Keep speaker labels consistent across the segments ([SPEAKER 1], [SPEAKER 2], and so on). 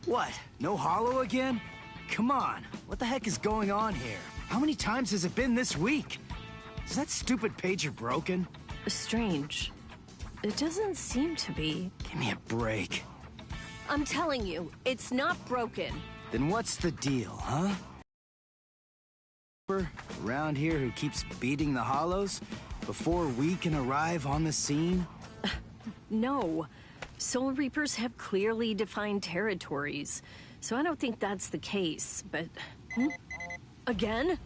[SPEAKER 1] What? No hollow again? Come on, what the heck is going on here? How many times has it been this week? Is that stupid pager broken?
[SPEAKER 2] Strange. It doesn't seem to be.
[SPEAKER 1] Give me a break.
[SPEAKER 2] I'm telling you, it's not broken.
[SPEAKER 1] Then what's the deal, huh? Around here who keeps beating the hollows before we can arrive on the scene?
[SPEAKER 2] No. Soul Reapers have clearly defined territories, so I don't think that's the case, but... Again?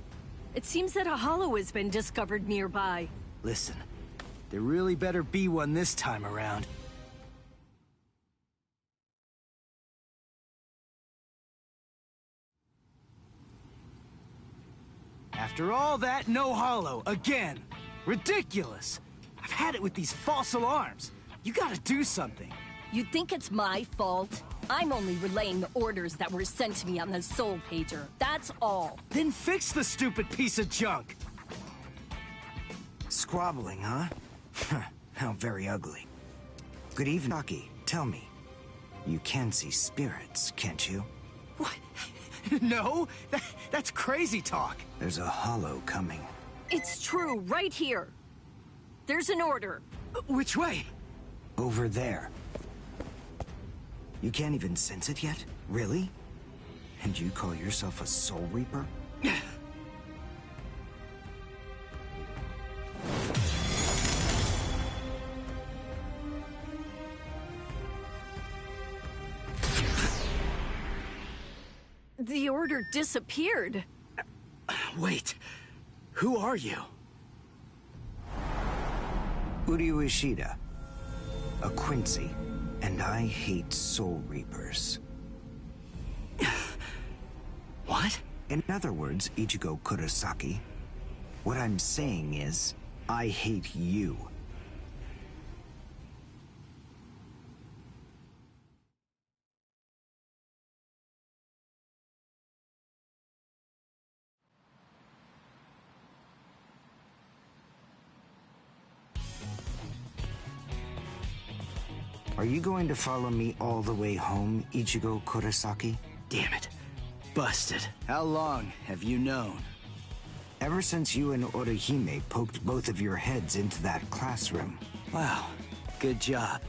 [SPEAKER 2] It seems that a hollow has been discovered nearby.
[SPEAKER 1] Listen, there really better be one this time around. After all that, no hollow, again. Ridiculous. I've had it with these false alarms. You gotta do something.
[SPEAKER 2] You think it's my fault? I'm only relaying the orders that were sent to me on the Soul Pager. That's all.
[SPEAKER 1] Then fix the stupid piece of junk.
[SPEAKER 3] Squabbling, huh? How very ugly. Good evening, Taki. Tell me, you can see spirits, can't you?
[SPEAKER 1] What? No, that's crazy talk.
[SPEAKER 3] There's a hollow coming.
[SPEAKER 2] It's true, right here. There's an order.
[SPEAKER 1] Which way?
[SPEAKER 3] Over there. You can't even sense it yet? Really? And you call yourself a Soul Reaper?
[SPEAKER 2] The order disappeared.
[SPEAKER 1] Wait, who are you?
[SPEAKER 3] Uryu Ishida, a Quincy, and I hate Soul Reapers.
[SPEAKER 1] What?
[SPEAKER 3] In other words, Ichigo Kurosaki, what I'm saying is, I hate you. Are you going to follow me all the way home, Ichigo Kurosaki?
[SPEAKER 1] Damn it. Busted. How long have you known?
[SPEAKER 3] Ever since you and Orihime poked both of your heads into that classroom.
[SPEAKER 1] Wow, good job.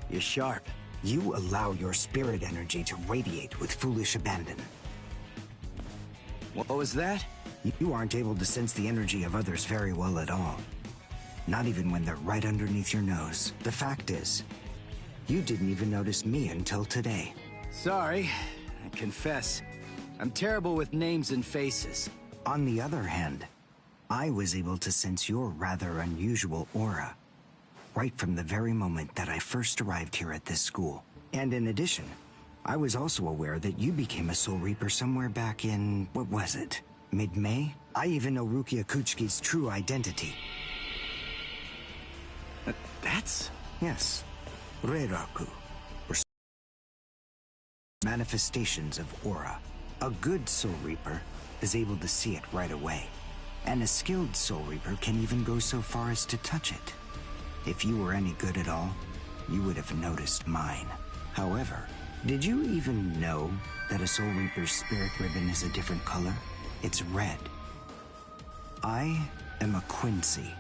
[SPEAKER 1] You're sharp.
[SPEAKER 3] You allow your spirit energy to radiate with foolish abandon.
[SPEAKER 1] What was that?
[SPEAKER 3] You aren't able to sense the energy of others very well at all. Not even when they're right underneath your nose. The fact is, you didn't even notice me until today.
[SPEAKER 1] Sorry, I confess. I'm terrible with names and faces.
[SPEAKER 3] On the other hand, I was able to sense your rather unusual aura, right from the very moment that I first arrived here at this school. And in addition, I was also aware that you became a Soul Reaper somewhere back in, what was it, mid-May? I even know Rukia Kuchiki's true identity.
[SPEAKER 1] That's...
[SPEAKER 3] Yes, Reiraku, or manifestations of aura. A good Soul Reaper is able to see it right away, and a skilled Soul Reaper can even go so far as to touch it. If you were any good at all, you would have noticed mine. However, did you even know that a Soul Reaper's spirit ribbon is a different color? It's red. I am a Quincy.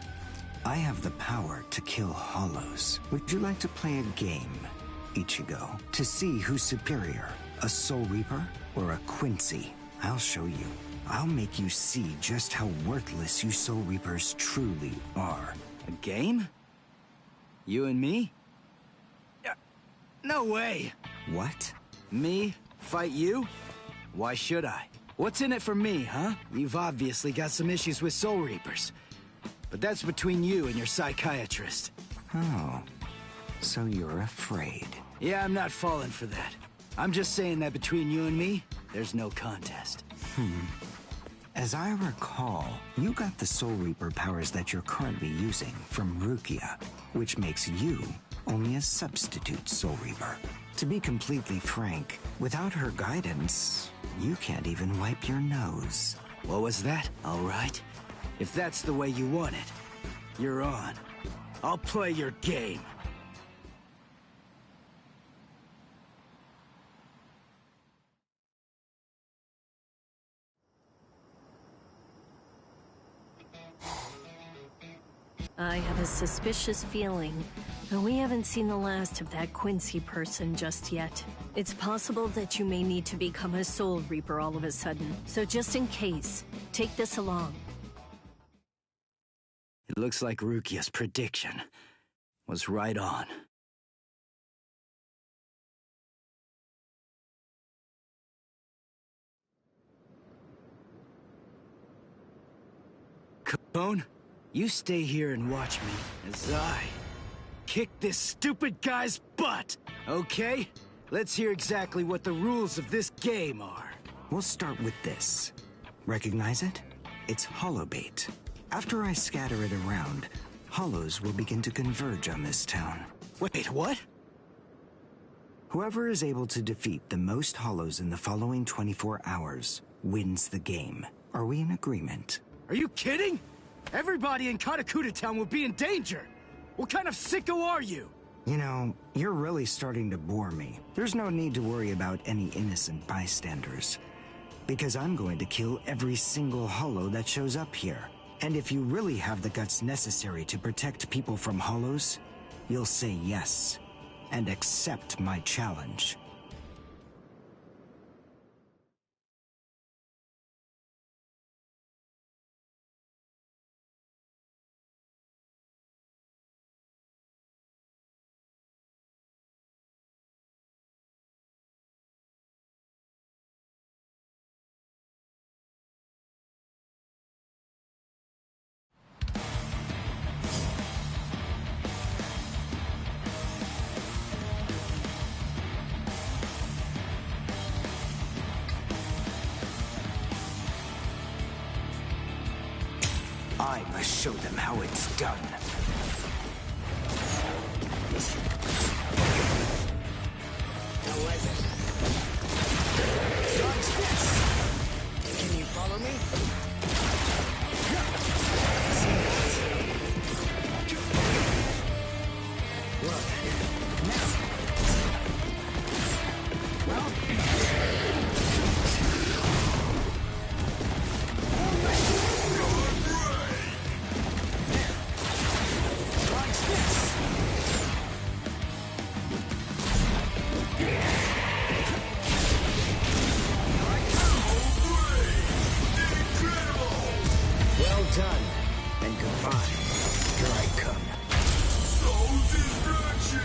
[SPEAKER 3] I have the power to kill hollows. Would you like to play a game, Ichigo, to see who's superior, a Soul Reaper or a Quincy? I'll show you. I'll make you see just how worthless you Soul Reapers truly are.
[SPEAKER 1] A game? You and me? No way!
[SPEAKER 3] What?
[SPEAKER 1] Me? Fight you? Why should I? What's in it for me, huh? You've obviously got some issues with Soul Reapers. But that's between you and your psychiatrist.
[SPEAKER 3] Oh, so you're afraid.
[SPEAKER 1] Yeah, I'm not falling for that. I'm just saying that between you and me, there's no contest.
[SPEAKER 3] As I recall, you got the Soul Reaper powers that you're currently using from Rukia, which makes you only a substitute Soul Reaper. To be completely frank, without her guidance, you can't even wipe your nose.
[SPEAKER 1] What was that? All right. If that's the way you want it, you're on. I'll play your game.
[SPEAKER 2] I have a suspicious feeling, but we haven't seen the last of that Quincy person just yet. It's possible that you may need to become a Soul Reaper all of a sudden, so just in case, take this along.
[SPEAKER 1] It looks like Rukia's prediction was right on. Capone, you stay here and watch me as I kick this stupid guy's butt, okay? Let's hear exactly what the rules of this game are.
[SPEAKER 3] We'll start with this. Recognize it? It's holobait. After I scatter it around, hollows will begin to converge on this town.
[SPEAKER 1] Wait, what?
[SPEAKER 3] Whoever is able to defeat the most hollows in the following 24 hours wins the game. Are we in agreement?
[SPEAKER 1] Are you kidding? Everybody in Katakuta Town will be in danger. What kind of sicko are you?
[SPEAKER 3] You know, you're really starting to bore me. There's no need to worry about any innocent bystanders. Because I'm going to kill every single hollow that shows up here. And if you really have the guts necessary to protect people from hollows, you'll say yes, and accept my challenge. I must show them how it's done.
[SPEAKER 1] How was it? Dodge this! Can you follow me? Done and goodbye. Here I come. Soul destruction!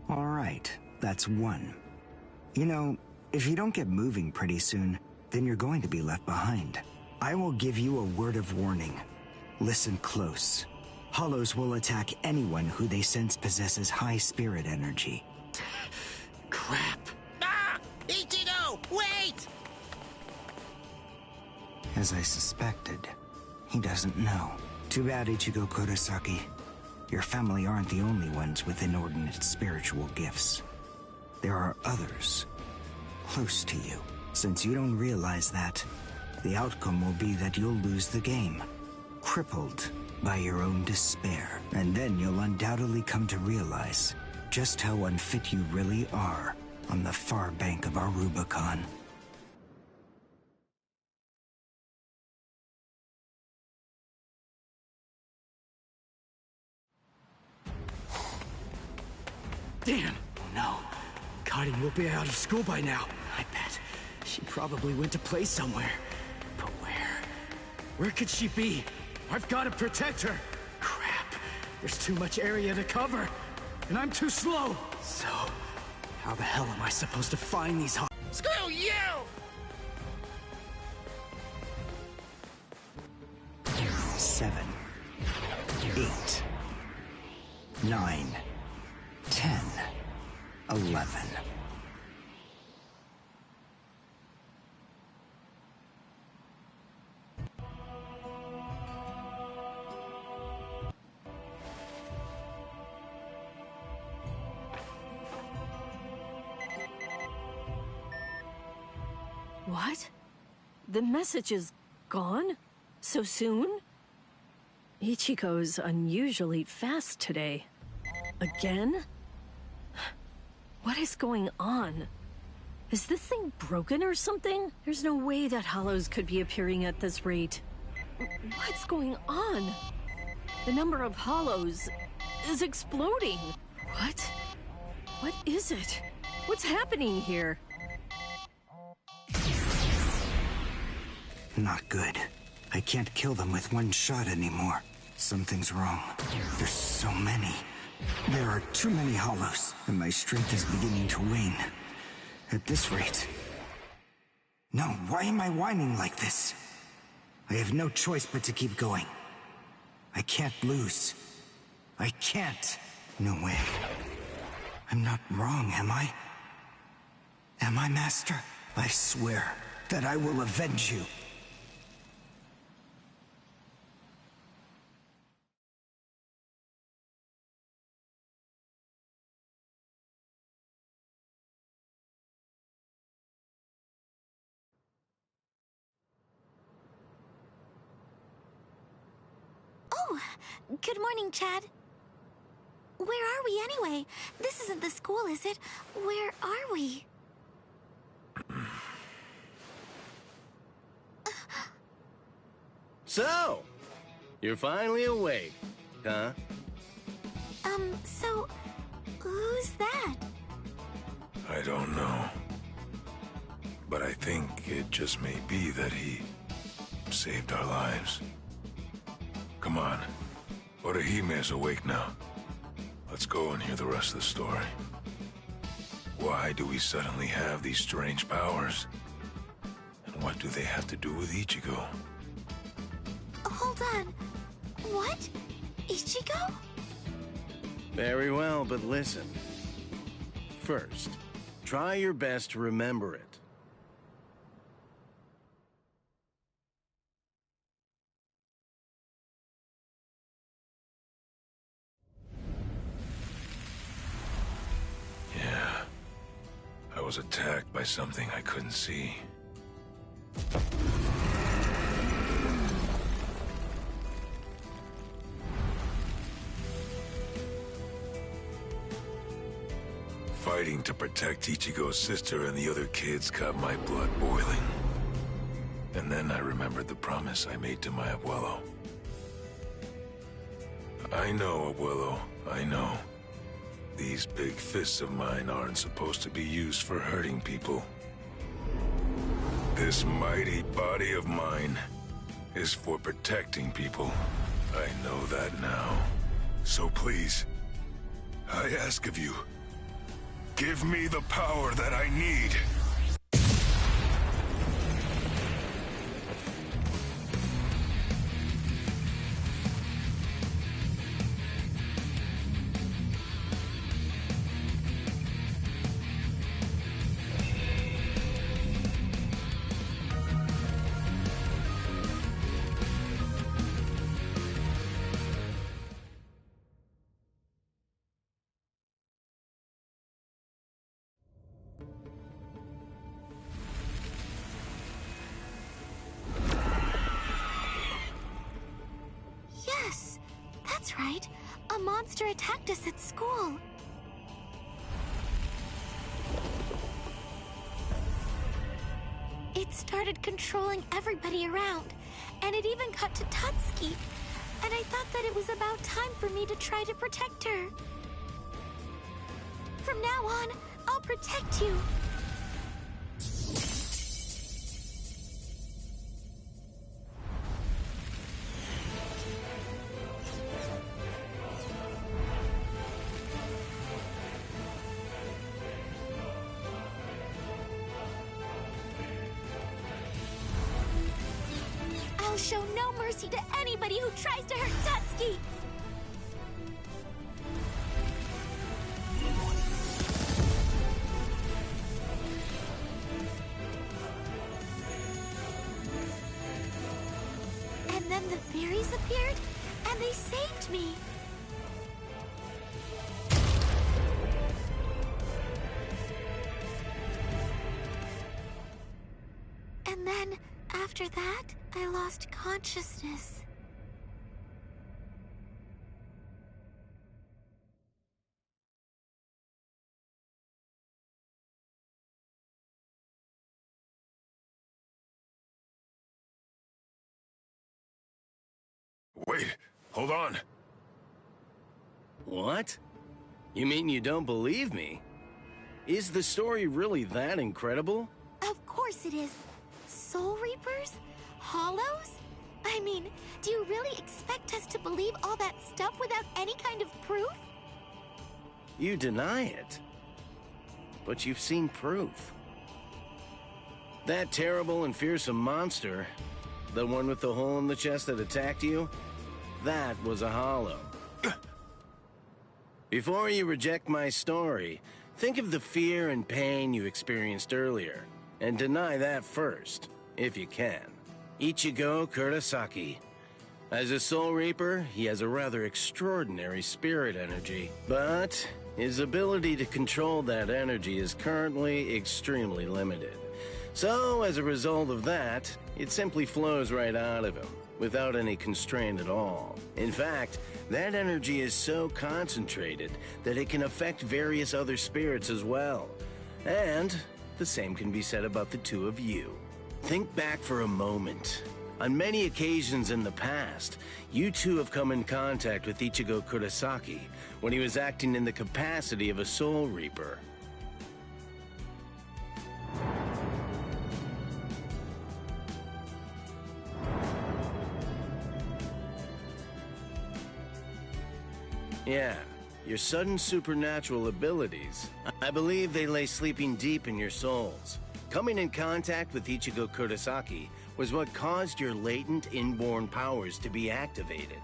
[SPEAKER 3] All right, that's one. You know, if you don't get moving pretty soon, then you're going to be left behind. I will give you a word of warning. Listen close. Hollows will attack anyone who they sense possesses high spirit energy.
[SPEAKER 1] Crap.
[SPEAKER 4] Ah! Ichigo, wait!
[SPEAKER 3] As I suspected, he doesn't know. Too bad, Ichigo Kurosaki. Your family aren't the only ones with inordinate spiritual gifts. There are others close to you. Since you don't realize that, the outcome will be that you'll lose the game, crippled by your own despair. And then you'll undoubtedly come to realize just how unfit you really are on the far bank of our Rubicon.
[SPEAKER 1] Damn! Oh no. Karin will be out of school by now. I bet. She probably went to play somewhere. But where? Where could she be? I've got to protect her! Crap. There's too much area to cover. And I'm too slow. So, how the hell am I supposed to find these
[SPEAKER 4] Screw you!
[SPEAKER 3] 7, 8, 9, 10, 11.
[SPEAKER 2] What? The message is gone? So soon? Ichigo's unusually fast today. Again? What is going on? Is this thing broken or something? There's no way that hollows could be appearing at this rate. What's going on? The number of hollows is exploding. What? What is it? What's happening here?
[SPEAKER 3] Not good. I can't kill them with one shot anymore. Something's wrong. There's so many. There are too many hollows, and my strength is beginning to wane. At this rate... No, why am I whining like this? I have no choice but to keep going. I can't lose. I can't. No way. I'm not wrong, am I? Am I, Master? I swear that I will avenge you.
[SPEAKER 5] Oh, good morning, Chad. Where are we anyway? This isn't the school, is it? Where are we?
[SPEAKER 6] So, you're finally awake, huh?
[SPEAKER 5] So, who's that?
[SPEAKER 7] I don't know. But I think it just may be that he saved our lives. Come on. Orihime is awake now. Let's go and hear the rest of the story. Why do we suddenly have these strange powers? And what do they have to do with Ichigo?
[SPEAKER 5] Hold on. What? Ichigo?
[SPEAKER 6] Very well, but listen. First, try your best to remember it.
[SPEAKER 7] Yeah. I was attacked by something I couldn't see. Fighting to protect Ichigo's sister and the other kids got my blood boiling. And then I remembered the promise I made to my abuelo. I know, abuelo, I know. These big fists of mine aren't supposed to be used for hurting people. This mighty body of mine is for protecting people. I know that now. So please, I ask of you, give me the power that I need.
[SPEAKER 5] That's right. A monster attacked us at school. It started controlling everybody around, and it even got to Tutski. And I thought that it was about time for me to try to protect her. From now on, I'll protect you. I'll show no mercy to anybody who tries to hurt Tutski! And then the fairies appeared, and they saved me! And then, after that, I lost consciousness.
[SPEAKER 7] Wait, hold on.
[SPEAKER 6] What? You mean you don't believe me? Is the story really that incredible?
[SPEAKER 5] Of course it is. Soul Reapers? Hollows? I mean, do you really expect us to believe all that stuff without any kind of proof?
[SPEAKER 6] You deny it. But you've seen proof. That terrible and fearsome monster, the one with the hole in the chest that attacked you, that was a hollow. Before you reject my story, think of the fear and pain you experienced earlier, and deny that first, if you can. Ichigo Kurosaki. As a Soul Reaper, he has a rather extraordinary spirit energy, but his ability to control that energy is currently extremely limited. So, as a result of that, it simply flows right out of him, without any constraint at all. In fact, that energy is so concentrated that it can affect various other spirits as well. And the same can be said about the two of you. Think back for a moment. On many occasions in the past, you two have come in contact with Ichigo Kurosaki when he was acting in the capacity of a Soul Reaper. Yeah, your sudden supernatural abilities. I believe they lay sleeping deep in your souls. Coming in contact with Ichigo Kurosaki was what caused your latent inborn powers to be activated.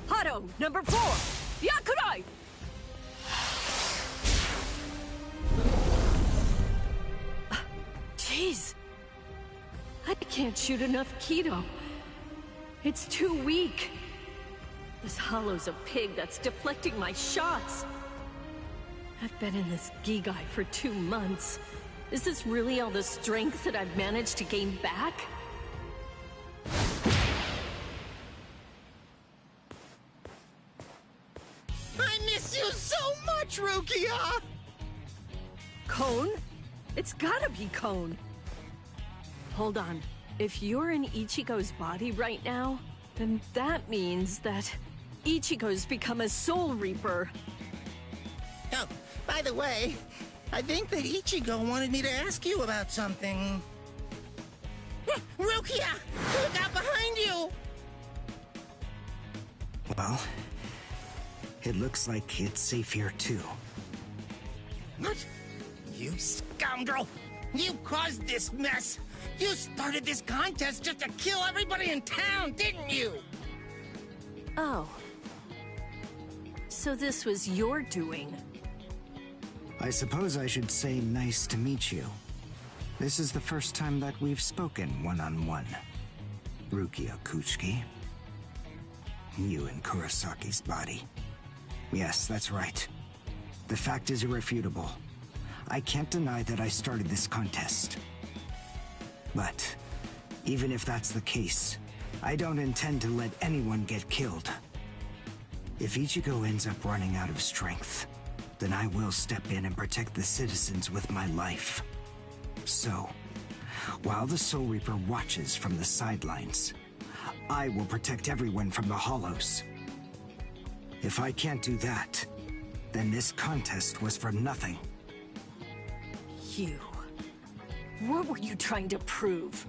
[SPEAKER 2] Hado, number 4! Yakurai! Jeez. I can't shoot enough Kido. It's too weak. This hollow's a pig that's deflecting my shots. I've been in this Gigai for 2 months. Is this really all the strength that I've managed to gain back?
[SPEAKER 4] I miss you so much, Rukia!
[SPEAKER 2] Cone? It's gotta be Cone. Hold on. If you're in Ichigo's body right now, then that means that Ichigo's become a Soul Reaper.
[SPEAKER 4] Oh, by the way, I think that Ichigo wanted me to ask you about something. Rukia! Look out behind you!
[SPEAKER 3] Well, it looks like it's safe here too.
[SPEAKER 4] What? You scoundrel! You caused this mess! You started this contest just to kill everybody in town, didn't you?
[SPEAKER 2] Oh. So this was your doing?
[SPEAKER 3] I suppose I should say nice to meet you. This is the first time that we've spoken one-on-one. Rukia Kuchiki. You in Kurosaki's body. Yes, that's right. The fact is irrefutable. I can't deny that I started this contest. But, even if that's the case, I don't intend to let anyone get killed. If Ichigo ends up running out of strength, then I will step in and protect the citizens with my life. So, while the Soul Reaper watches from the sidelines, I will protect everyone from the Hollows. If I can't do that, then this contest was for nothing.
[SPEAKER 2] You. What were you trying to prove?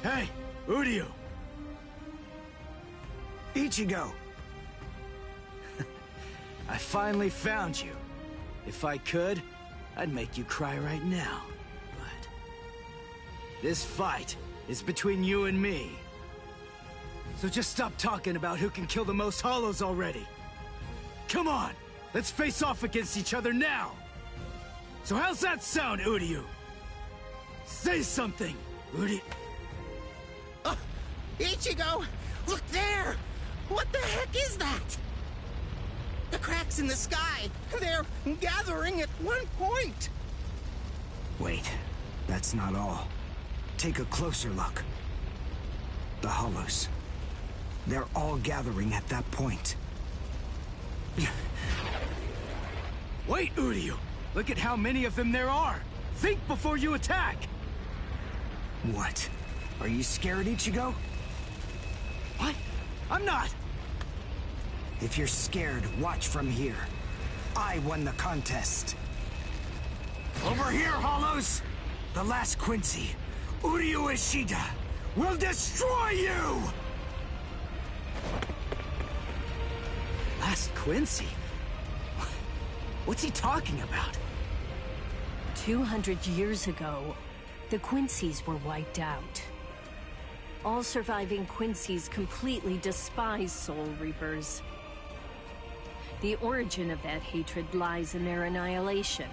[SPEAKER 1] Hey, Uryu!
[SPEAKER 3] Ichigo!
[SPEAKER 1] I finally found you. If I could, I'd make you cry right now. But this fight is between you and me. So just stop talking about who can kill the most hollows already. Come on, let's face off against each other now. So how's that sound, Uryu? Say something, Uryu.
[SPEAKER 4] Ichigo! Look there! What the heck is that? The cracks in the sky! They're gathering at one point!
[SPEAKER 3] Wait, that's not all. Take a closer look. The hollows. They're all gathering at that point.
[SPEAKER 1] Wait, Uryu! Look at how many of them there are! Think before you attack!
[SPEAKER 3] What? Are you scared, Ichigo?
[SPEAKER 1] What? I'm not!
[SPEAKER 3] If you're scared, watch from here. I won the contest. Over here, Hollows! The last Quincy, Uryu Ishida, will destroy you!
[SPEAKER 1] Last Quincy? What's he talking about?
[SPEAKER 2] 200 years ago, the Quincy's were wiped out. All surviving Quincy's completely despise Soul Reapers. The origin of that hatred lies in their annihilation.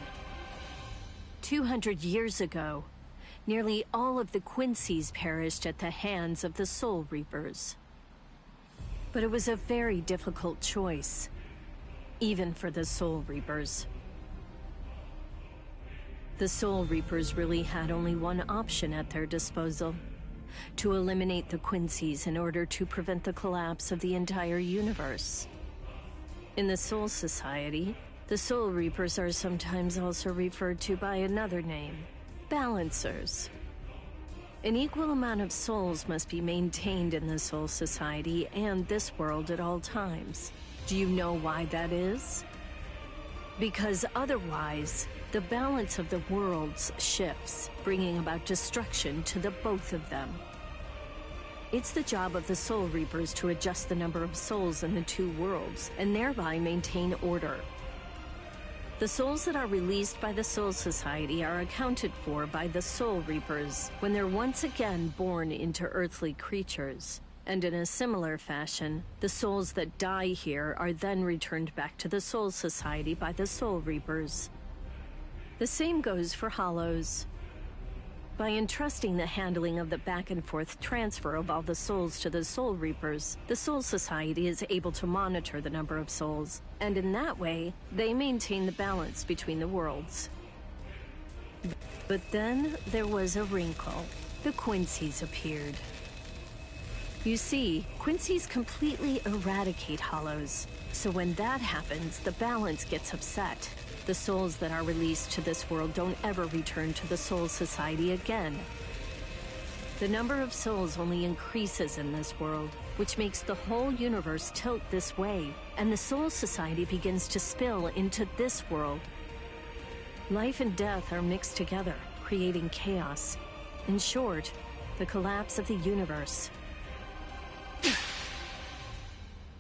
[SPEAKER 2] 200 years ago, nearly all of the Quincy's perished at the hands of the Soul Reapers. But it was a very difficult choice, even for the Soul Reapers. The Soul Reapers really had only one option at their disposal: to eliminate the Quincy's in order to prevent the collapse of the entire universe. In the Soul Society, the Soul Reapers are sometimes also referred to by another name: Balancers. An equal amount of souls must be maintained in the Soul Society and this world at all times. Do you know why that is? Because otherwise, the balance of the worlds shifts, bringing about destruction to the both of them. It's the job of the Soul Reapers to adjust the number of souls in the two worlds, and thereby maintain order. The souls that are released by the Soul Society are accounted for by the Soul Reapers when they're once again born into earthly creatures. And in a similar fashion, the souls that die here are then returned back to the Soul Society by the Soul Reapers. The same goes for Hollows. By entrusting the handling of the back-and-forth transfer of all the souls to the Soul Reapers, the Soul Society is able to monitor the number of souls, and in that way, they maintain the balance between the worlds. But then there was a wrinkle. The Quincy's appeared. You see, Quincy's completely eradicate hollows. So when that happens, the balance gets upset. The souls that are released to this world don't ever return to the Soul Society again. The number of souls only increases in this world, which makes the whole universe tilt this way, and the Soul Society begins to spill into this world. Life and death are mixed together, creating chaos. In short, the collapse of the universe.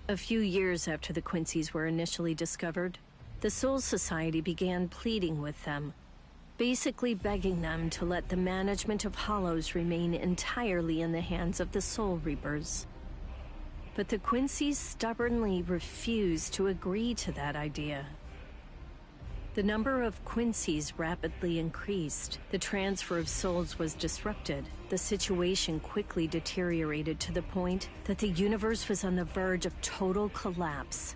[SPEAKER 2] A few years after the Quincy's were initially discovered, the Soul Society began pleading with them, basically begging them to let the management of Hollows remain entirely in the hands of the Soul Reapers. But the Quincy's stubbornly refused to agree to that idea. The number of Quincy's rapidly increased. The transfer of souls was disrupted. The situation quickly deteriorated to the point that the universe was on the verge of total collapse.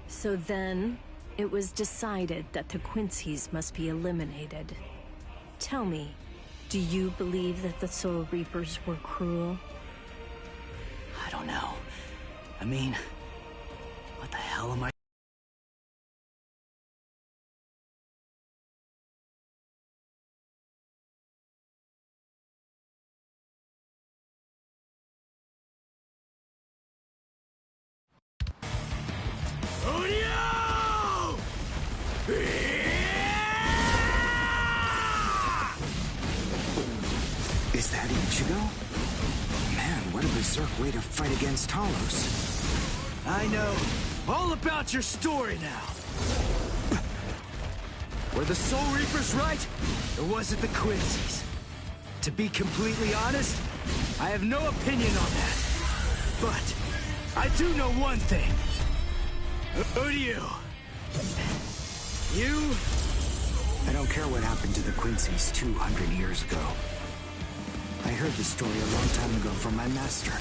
[SPEAKER 2] So then, it was decided that the Quincy's must be eliminated. Tell me, do you believe that the Soul Reapers were cruel?
[SPEAKER 1] I don't know. I mean, what the hell am I?
[SPEAKER 3] Is that Ichigo? Man, what a berserk way to fight against Hollows.
[SPEAKER 1] I know all about your story now. Were the Soul Reapers right, or was it the Quincy's? To be completely honest, I have no opinion on that. But I do know one thing. Who do you? You?
[SPEAKER 3] I don't care what happened to the Quincy's 200 years ago. I heard the story a long time ago from my master.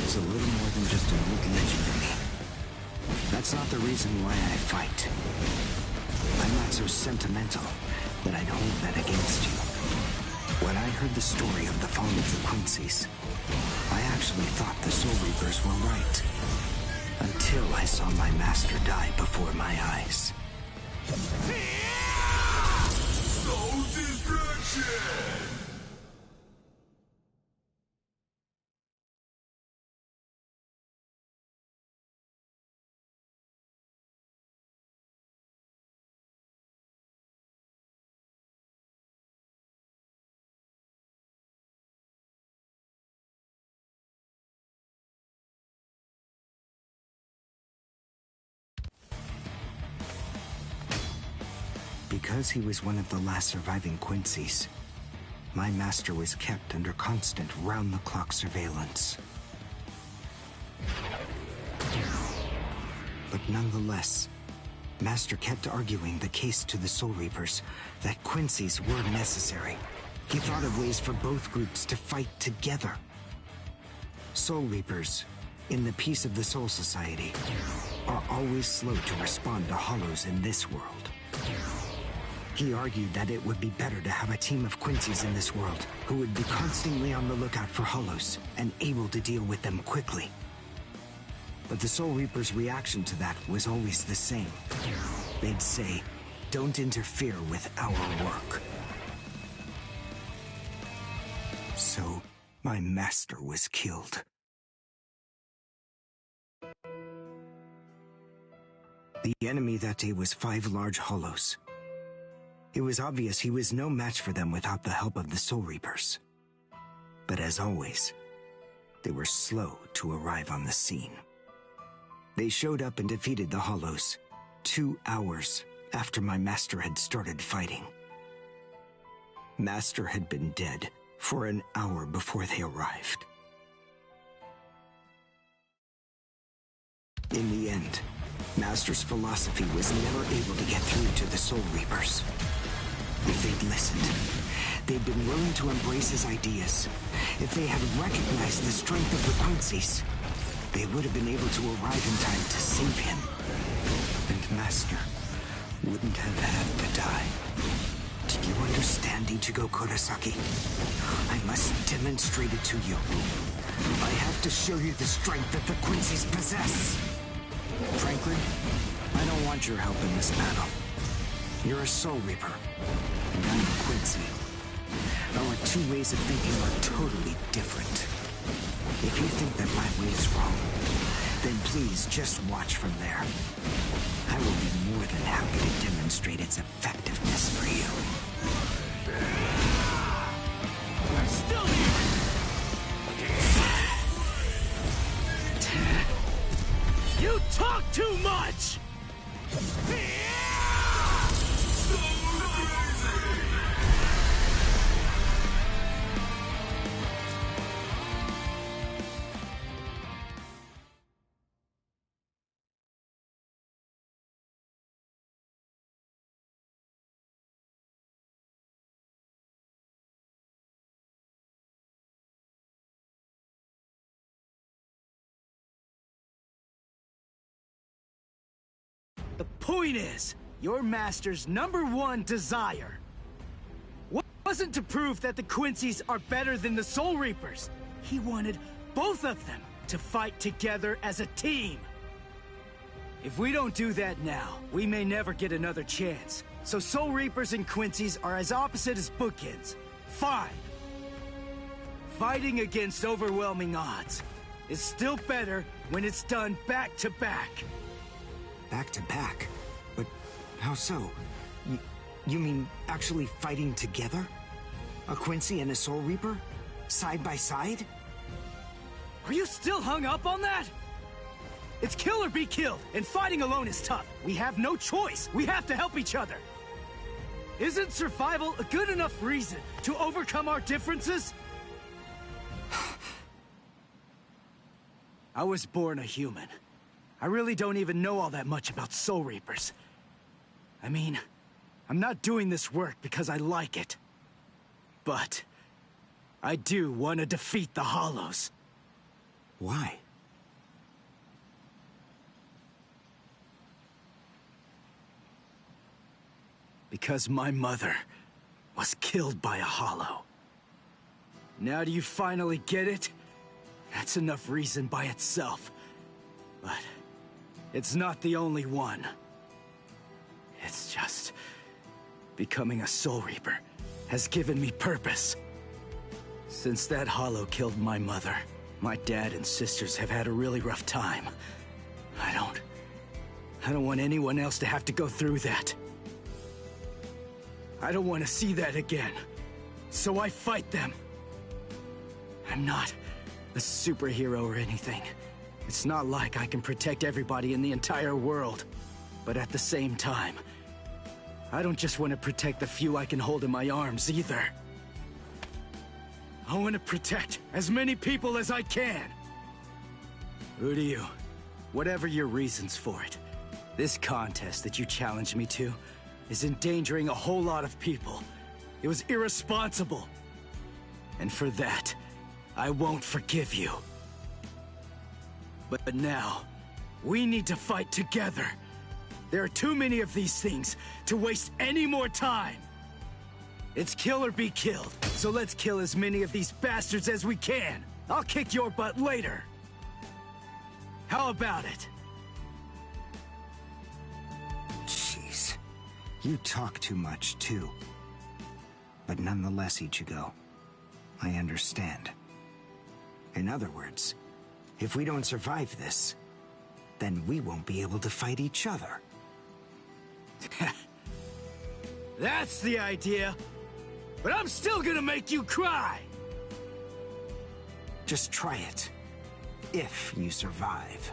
[SPEAKER 3] It's a little more than just an old legend to me. That's not the reason why I fight. I'm not so sentimental that I'd hold that against you. When I heard the story of the fall of the Quincy's, I actually thought the Soul Reapers were right. Until I saw my master die before my eyes.
[SPEAKER 7] Soul destruction!
[SPEAKER 3] Because he was one of the last surviving Quincy's, my master was kept under constant round-the-clock surveillance. But nonetheless, Master kept arguing the case to the Soul Reapers that Quincy's were necessary. He thought of ways for both groups to fight together. Soul Reapers, in the peace of the Soul Society, are always slow to respond to Hollows in this world. He argued that it would be better to have a team of Quincy's in this world who would be constantly on the lookout for Hollows and able to deal with them quickly. But the Soul Reapers' reaction to that was always the same. They'd say, "Don't interfere with our work." So, my master was killed. The enemy that day was 5 large Hollows. It was obvious he was no match for them without the help of the Soul Reapers. But as always, they were slow to arrive on the scene. They showed up and defeated the Hollows 2 hours after my master had started fighting. Master had been dead for an hour before they arrived. In the end, Master's philosophy was never able to get through to the Soul Reapers. If they'd listened, they'd been willing to embrace his ideas, if they had recognized the strength of the Quincy's, they would have been able to arrive in time to save him. And Master wouldn't have had to die. Do you understand, Ichigo Kurosaki? I must demonstrate it to you. I have to show you the strength that the Quincy's possess. Frankly, I don't want your help in this battle. You're a Soul Reaper, and I'm a Quincy. Our two ways of thinking are totally different. If you think that my way is wrong, then please just watch from there. I will be more than happy to demonstrate its effectiveness for you.
[SPEAKER 1] I'm still here! You talk too much! The point is, your master's #1 desire wasn't to prove that the Quincy's are better than the Soul Reapers. He wanted both of them to fight together as a team. If we don't do that now, we may never get another chance. So Soul Reapers and Quincy's are as opposite as bookends. Fine. Fighting against overwhelming odds is still better when it's done back to back.
[SPEAKER 3] Back to back? But how so? You mean actually fighting together? A Quincy and a Soul Reaper? Side by side?
[SPEAKER 1] Are you still hung up on that? It's kill or be killed, and fighting alone is tough. We have no choice. We have to help each other. Isn't survival a good enough reason to overcome our differences? I was born a human. I really don't even know all that much about Soul Reapers. I mean, I'm not doing this work because I like it. But I do want to defeat the Hollows.
[SPEAKER 3] Why?
[SPEAKER 1] Because my mother was killed by a Hollow. Now do you finally get it? That's enough reason by itself. But it's not the only one. It's just becoming a Soul Reaper has given me purpose. Since that Hollow killed my mother, my dad and sisters have had a really rough time. I don't want anyone else to have to go through that. I don't want to see that again. So I fight them. I'm not a superhero or anything. It's not like I can protect everybody in the entire world. But at the same time, I don't just want to protect the few I can hold in my arms either. I want to protect as many people as I can. Who do you? Whatever your reasons for it, this contest that you challenged me to is endangering a whole lot of people. It was irresponsible. And for that, I won't forgive you. But now, we need to fight together. There are too many of these things to waste any more time. It's kill or be killed, so let's kill as many of these bastards as we can. I'll kick your butt later. How about it?
[SPEAKER 3] Jeez. You talk too much, too. But nonetheless, Ichigo, I understand. In other words, if we don't survive this, then we won't be able to fight each other.
[SPEAKER 1] That's the idea. But I'm still gonna make you cry.
[SPEAKER 3] Just try it. If you survive.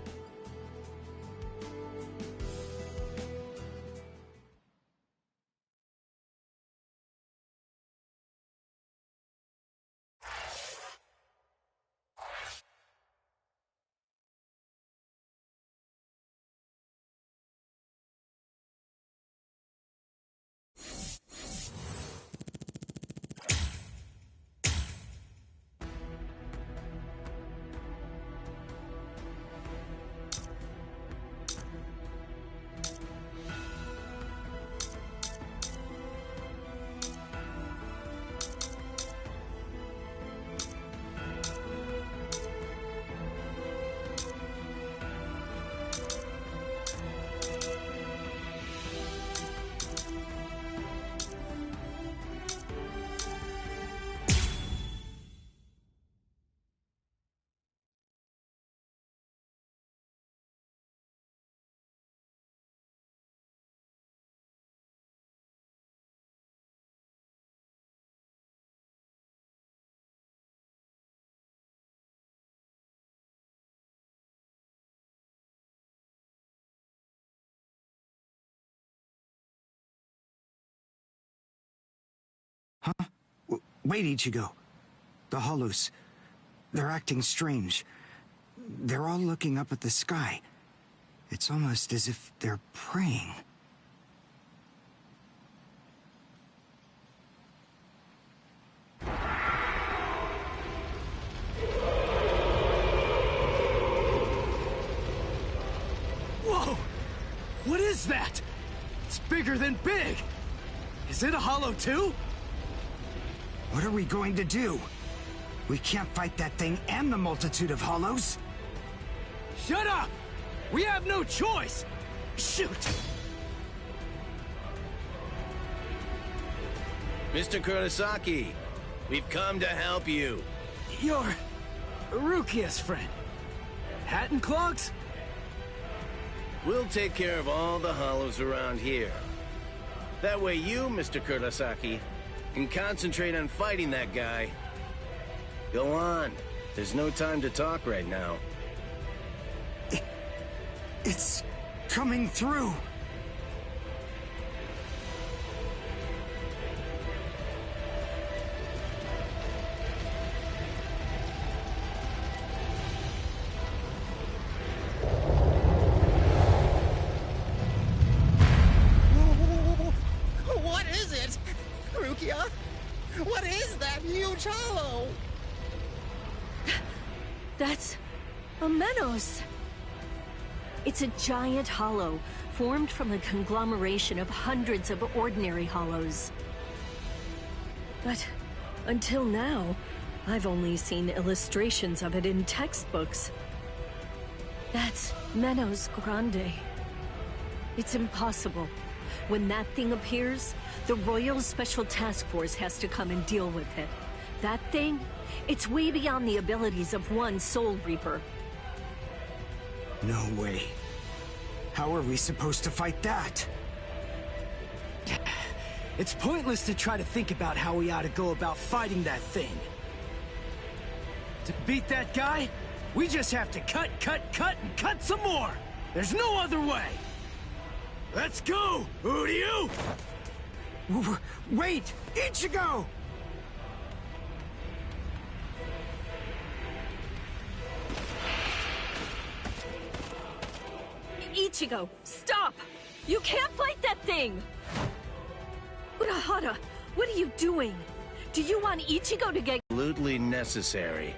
[SPEAKER 3] Wait, Ichigo. The hollows. They're acting strange. They're all looking up at the sky. It's almost as if they're praying.
[SPEAKER 1] Whoa! What is that? It's bigger than big! Is it a hollow too?
[SPEAKER 3] What are we going to do? We can't fight that thing and the multitude of hollows.
[SPEAKER 1] Shut up! We have no choice! Shoot!
[SPEAKER 6] Mr. Kurosaki, we've come to help you.
[SPEAKER 1] You're Rukia's friend. Hat and clogs?
[SPEAKER 6] We'll take care of all the hollows around here. That way you, Mr. Kurosaki, can concentrate on fighting that guy. Go on. There's no time to talk right now.
[SPEAKER 3] It's coming through.
[SPEAKER 4] What is it? Rukia? What is that huge hollow?
[SPEAKER 2] That's a Menos. It's a giant hollow, formed from a conglomeration of hundreds of ordinary hollows. But until now, I've only seen illustrations of it in textbooks. That's Menos Grande. It's impossible. When that thing appears, the Royal Special Task Force has to come and deal with it. That thing, it's way beyond the abilities of one Soul Reaper.
[SPEAKER 3] No way. How are we supposed to fight that?
[SPEAKER 1] It's pointless to try to think about how we ought to go about fighting that thing. To beat that guy, we just have to cut, and cut some more! There's no other way! Let's go, Uryu!
[SPEAKER 3] Wait! Ichigo!
[SPEAKER 2] Ichigo, stop! You can't fight that thing! Urahara, what are you doing? Do you want Ichigo to get—
[SPEAKER 6] Absolutely necessary.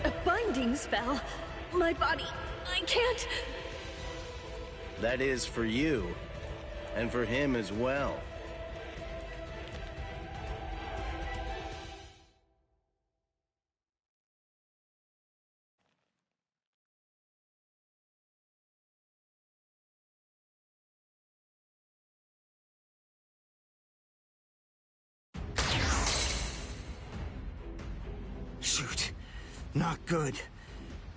[SPEAKER 2] a binding spell? My body, I can't—
[SPEAKER 6] That is for you, and for him as well.
[SPEAKER 3] Shoot. Not good.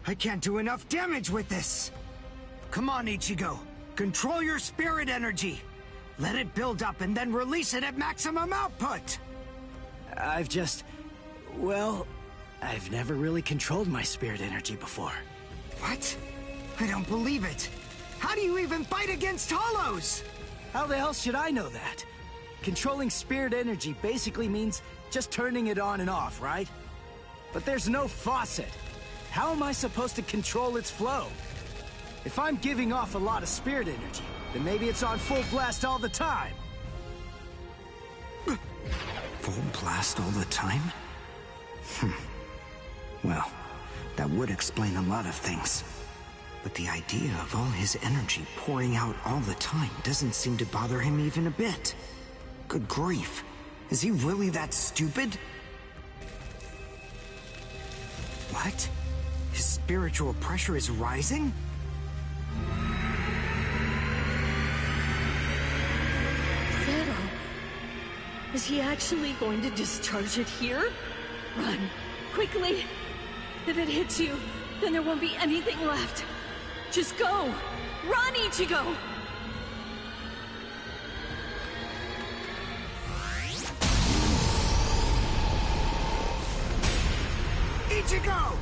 [SPEAKER 3] I can't do enough damage with this. Come on, Ichigo. Control your spirit energy. Let it build up and then release it at maximum output.
[SPEAKER 1] Well, I've never really controlled my spirit energy before.
[SPEAKER 3] What? I don't believe it. How do you even fight against hollows?
[SPEAKER 1] How the hell should I know that? Controlling spirit energy basically means just turning it on and off, right? But there's no faucet. How am I supposed to control its flow? If I'm giving off a lot of spirit energy, then maybe it's on full blast all the time.
[SPEAKER 3] Full blast all the time? Well, that would explain a lot of things. But the idea of all his energy pouring out all the time doesn't seem to bother him even a bit. Good grief. Is he really that stupid? What? His spiritual pressure is rising?
[SPEAKER 2] Zero. Is he actually going to discharge it here? Run. Quickly. If it hits you, then there won't be anything left. Just go. Run, Ichigo!
[SPEAKER 3] Ichigo!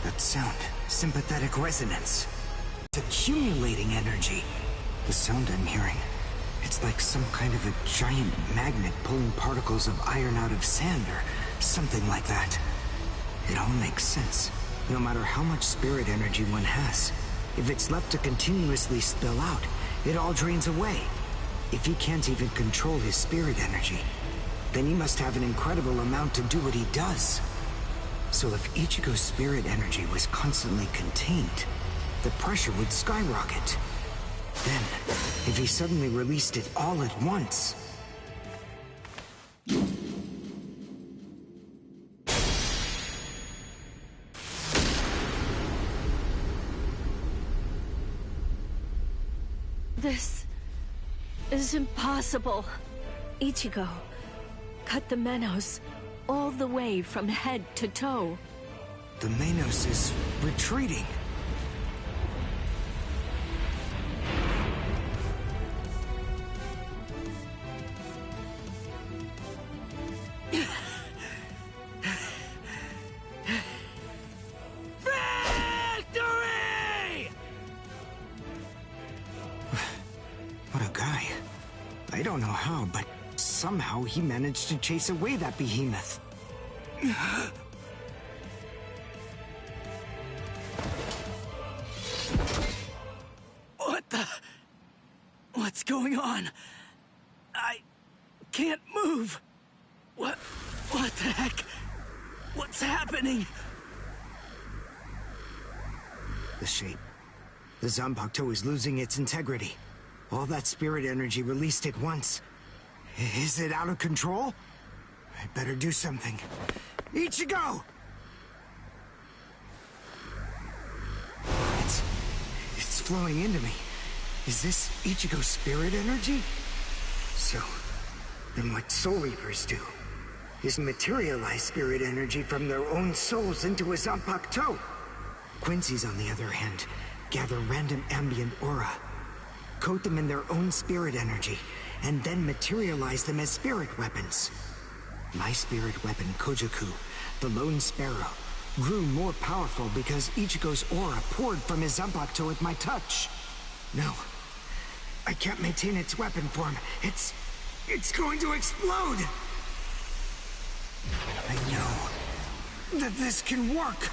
[SPEAKER 3] That That sound, sympathetic resonance. It's accumulating energy. The sound I'm hearing, it's like some kind of a giant magnet pulling particles of iron out of sand or something like that. It all makes sense. No matter how much spirit energy one has, if it's left to continuously spill out, it all drains away. If he can't even control his spirit energy, then he must have an incredible amount to do what he does. So if Ichigo's spirit energy was constantly contained, the pressure would skyrocket. Then, if he suddenly released it all at once...
[SPEAKER 2] This is impossible. Ichigo, cut the Menos all the way from head to toe.
[SPEAKER 3] The Menos is retreating.
[SPEAKER 1] Victory!
[SPEAKER 3] What a guy. I don't know how, but somehow he managed to chase away that behemoth.
[SPEAKER 1] What the... What's going on? I can't move. What the heck? What's happening?
[SPEAKER 3] The shape. The Zanpakuto is losing its integrity. All that spirit energy released at once. Is it out of control? I'd better do something. Ichigo! It's flowing into me. Is this Ichigo's spirit energy? So, then what Soul Reapers do is materialize spirit energy from their own souls into a Zanpakuto. Quincy's, on the other hand, gather random ambient aura, coat them in their own spirit energy, and then materialize them as spirit weapons. My spirit weapon, Kojaku, the Lone Sparrow, grew more powerful because Ichigo's aura poured from his Zanpakuto at my touch. No, I can't maintain its weapon form. It's going to explode! I know that this can work!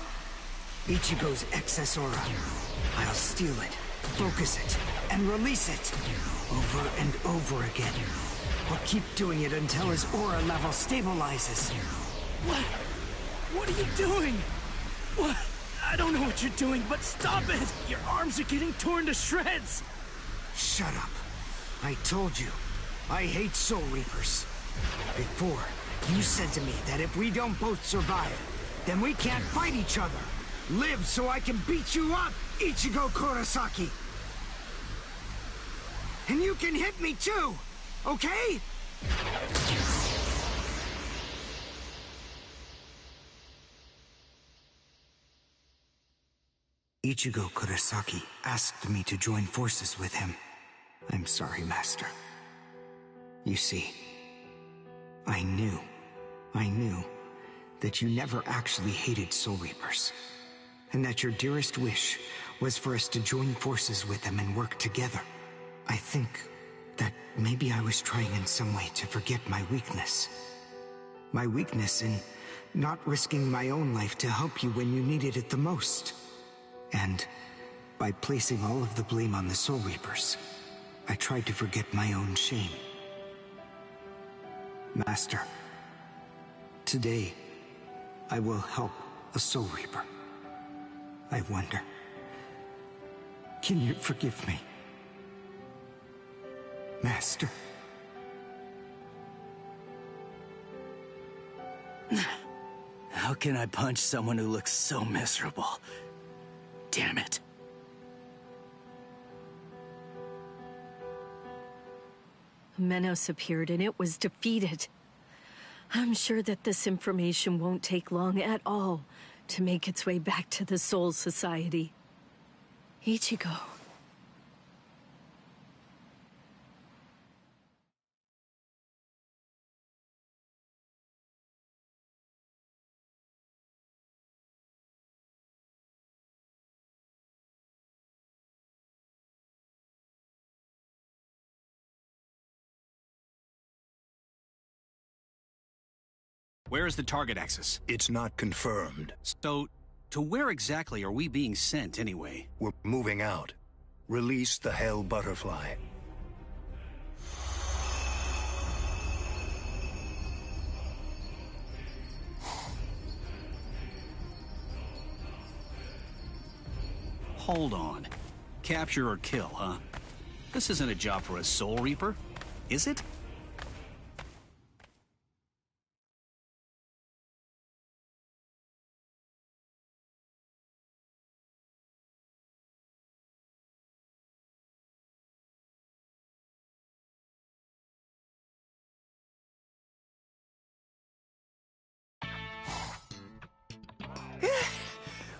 [SPEAKER 3] Ichigo's excess aura. I'll steal it, focus it, and release it. Over and over again. I'll keep doing it until his aura level stabilizes.
[SPEAKER 1] What are you doing? What? I don't know what you're doing, but stop it! Your arms are getting torn to shreds!
[SPEAKER 3] Shut up. I told you, I hate Soul Reapers. Before, you said to me that if we don't both survive, then we can't fight each other. Live so I can beat you up, Ichigo Kurosaki! And you can hit me too, okay? Ichigo Kurosaki asked me to join forces with him. I'm sorry, Master. You see, I knew that you never actually hated Soul Reapers, and that your dearest wish was for us to join forces with them and work together. I think that maybe I was trying in some way to forget my weakness. My weakness in not risking my own life to help you when you needed it the most. And by placing all of the blame on the Soul Reapers, I tried to forget my own shame. Master, today I will help a Soul Reaper. I wonder, can you forgive me? Master.
[SPEAKER 1] How can I punch someone who looks so miserable? Damn it.
[SPEAKER 2] Menos appeared and it was defeated. I'm sure that this information won't take long at all to make its way back to the Soul Society. Ichigo.
[SPEAKER 8] Where is the target axis?
[SPEAKER 9] It's not confirmed.
[SPEAKER 8] So, to where exactly are we being sent anyway?
[SPEAKER 9] We're moving out. Release the Hell Butterfly.
[SPEAKER 8] Hold on. Capture or kill, huh? This isn't a job for a Soul Reaper, is it?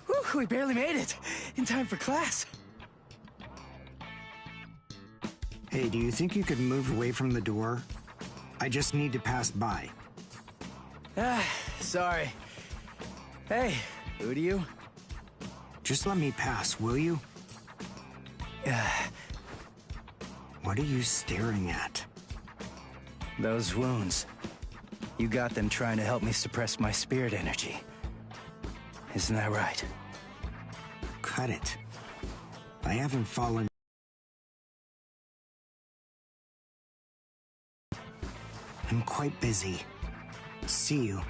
[SPEAKER 1] Whew, we barely made it. In time for class.
[SPEAKER 3] Hey, do you think you could move away from the door? I just need to pass by.
[SPEAKER 1] Sorry. Hey, who do you?
[SPEAKER 3] Just let me pass, will you? What are you staring at?
[SPEAKER 1] Those wounds. You got them trying to help me suppress my spirit energy. Isn't that right?
[SPEAKER 3] Cut it. I haven't fallen. I'm quite busy. See you.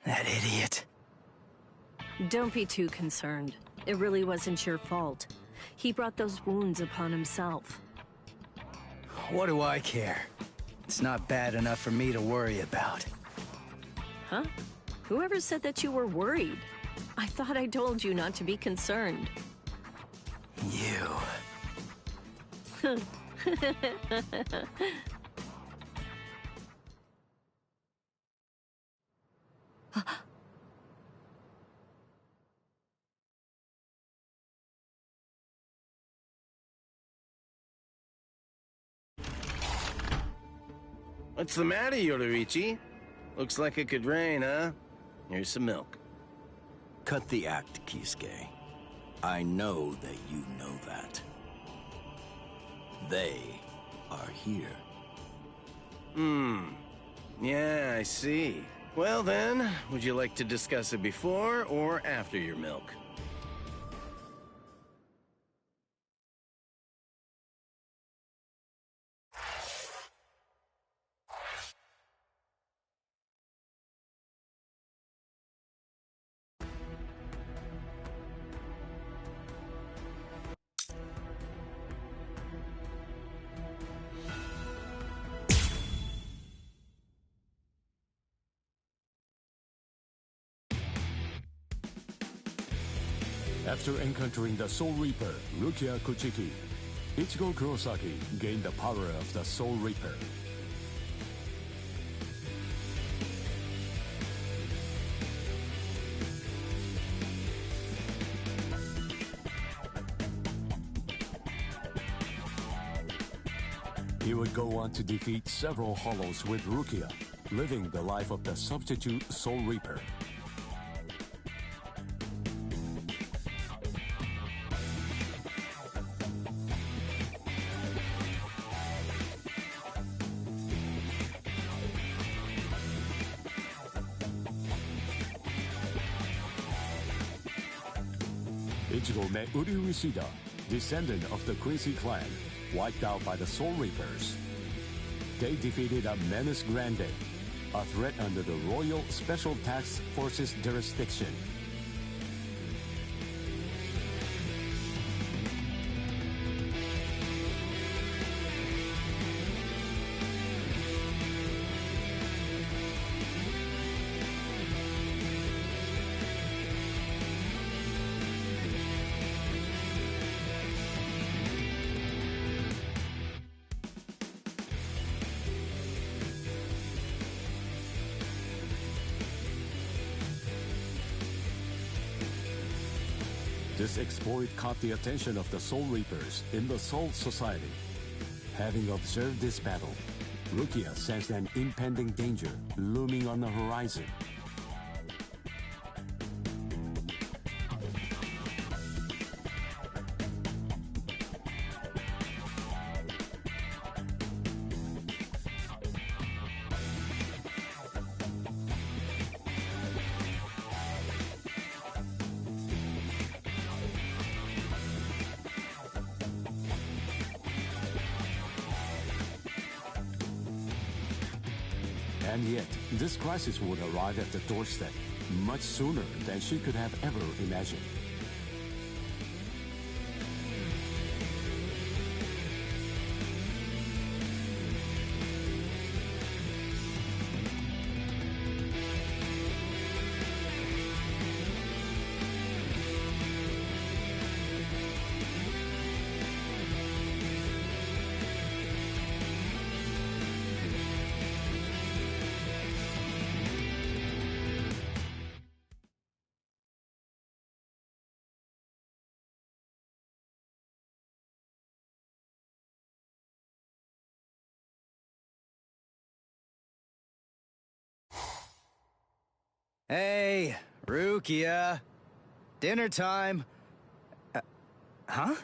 [SPEAKER 1] That idiot.
[SPEAKER 2] Don't be too concerned. It really wasn't your fault. He brought those wounds upon himself.
[SPEAKER 1] What do I care? It's not bad enough for me to worry about.
[SPEAKER 2] Huh? Whoever said that you were worried? I thought I told you not to be concerned.
[SPEAKER 1] You.
[SPEAKER 6] What's the matter, Yoruichi? Looks like it could rain, huh? Here's some milk.
[SPEAKER 10] Cut the act, Kisuke. I know that you know that. They are here.
[SPEAKER 6] Yeah, I see. Well then, would you like to discuss it before or after your milk?
[SPEAKER 11] After encountering the Soul Reaper, Rukia Kuchiki, Ichigo Kurosaki gained the power of the Soul Reaper. He would go on to defeat several Hollows with Rukia, living the life of the substitute Soul Reaper. Ichigo met Uriushida, descendant of the Quincy clan, wiped out by the Soul Reapers. They defeated a Menace Grande, a threat under the Royal Special Task Forces jurisdiction. This exploit caught the attention of the Soul Reapers in the Soul Society. Having observed this battle, Rukia sensed an impending danger looming on the horizon. And yet, this crisis would arrive at the doorstep much sooner than she could have ever imagined.
[SPEAKER 1] Hey, Rukia. Dinner time. Huh?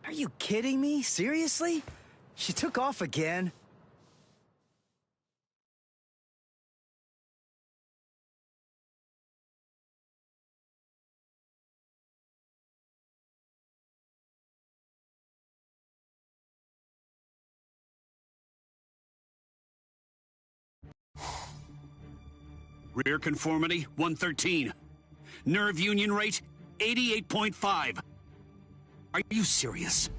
[SPEAKER 1] Are you kidding me? Seriously? She took off again?
[SPEAKER 8] Rear conformity, 113. Nerve union rate, 88.5. Are you serious?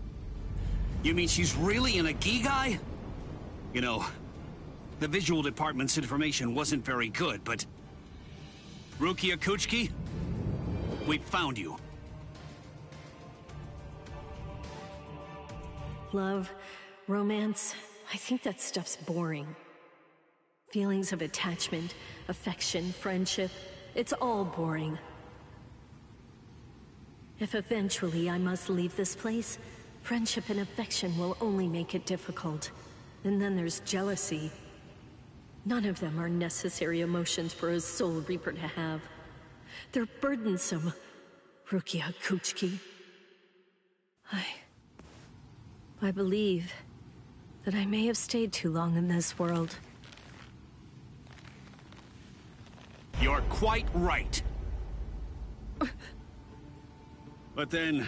[SPEAKER 8] You mean she's really in a Gigai? You know, the visual department's information wasn't very good, but... Rukia Kuchiki, we found you.
[SPEAKER 2] Love, romance, I think that stuff's boring. Feelings of attachment, affection, friendship, it's all boring. If eventually I must leave this place, friendship and affection will only make it difficult. And then there's jealousy. None of them are necessary emotions for a Soul Reaper to have. They're burdensome, Rukia Kuchiki. I believe that I may have stayed too long in this world.
[SPEAKER 8] You're quite right. But then,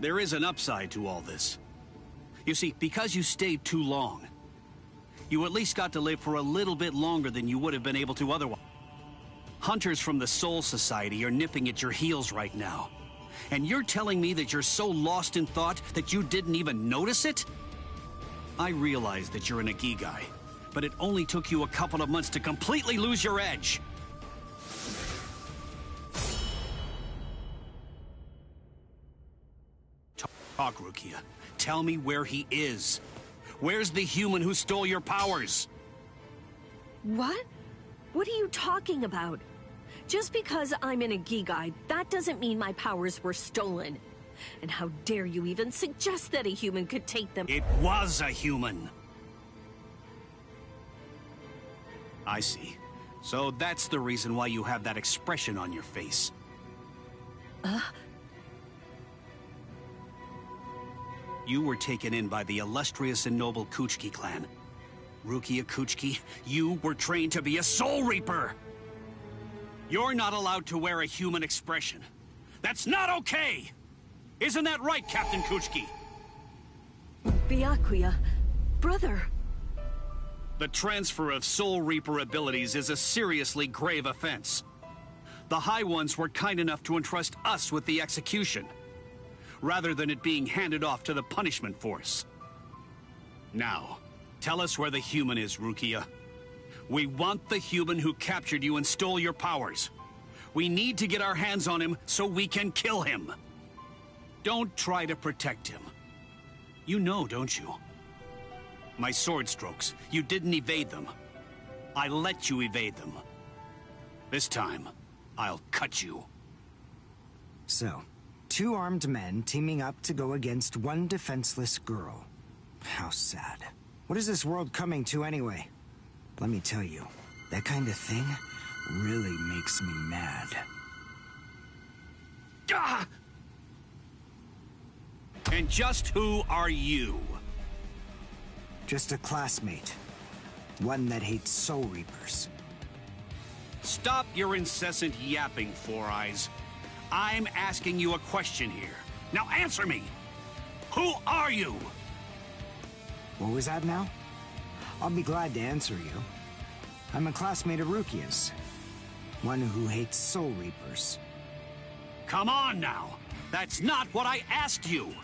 [SPEAKER 8] there is an upside to all this. You see, because you stayed too long, you at least got to live for a little bit longer than you would have been able to otherwise. Hunters from the Soul Society are nipping at your heels right now. And you're telling me that you're so lost in thought that you didn't even notice it? I realize that you're an Ikigai, but it only took you a couple of months to completely lose your edge. Talk, Rukia. Tell me where he is. Where's the human who stole your powers?
[SPEAKER 2] What? What are you talking about? Just because I'm in a Gigai, that doesn't mean my powers were stolen. And how dare you even suggest that a human could take them?
[SPEAKER 8] It was a human. I see. So that's the reason why you have that expression on your face. You were taken in by the illustrious and noble Kuchiki clan. Rukia Kuchiki, you were trained to be a Soul Reaper! You're not allowed to wear a human expression. That's not okay! Isn't that right, Captain Kuchiki?
[SPEAKER 2] Byakuya, brother.
[SPEAKER 8] The transfer of Soul Reaper abilities is a seriously grave offense. The High Ones were kind enough to entrust us with the execution, rather than it being handed off to the punishment force. Now, tell us where the human is, Rukia. We want the human who captured you and stole your powers. We need to get our hands on him so we can kill him. Don't try to protect him. You know, don't you? My sword strokes, you didn't evade them. I let you evade them. This time, I'll cut you.
[SPEAKER 3] So, two armed men teaming up to go against one defenseless girl. How sad. What is this world coming to anyway? Let me tell you, that kind of thing really makes me mad.
[SPEAKER 8] Ah! And just who are you?
[SPEAKER 3] Just a classmate. One that hates Soul Reapers.
[SPEAKER 8] Stop your incessant yapping, Four Eyes. I'm asking you a question here. Now answer me! Who are you?
[SPEAKER 3] What was that now? I'll be glad to answer you. I'm a classmate of Rukia's. One who hates Soul Reapers.
[SPEAKER 8] Come on now! That's not what I asked you!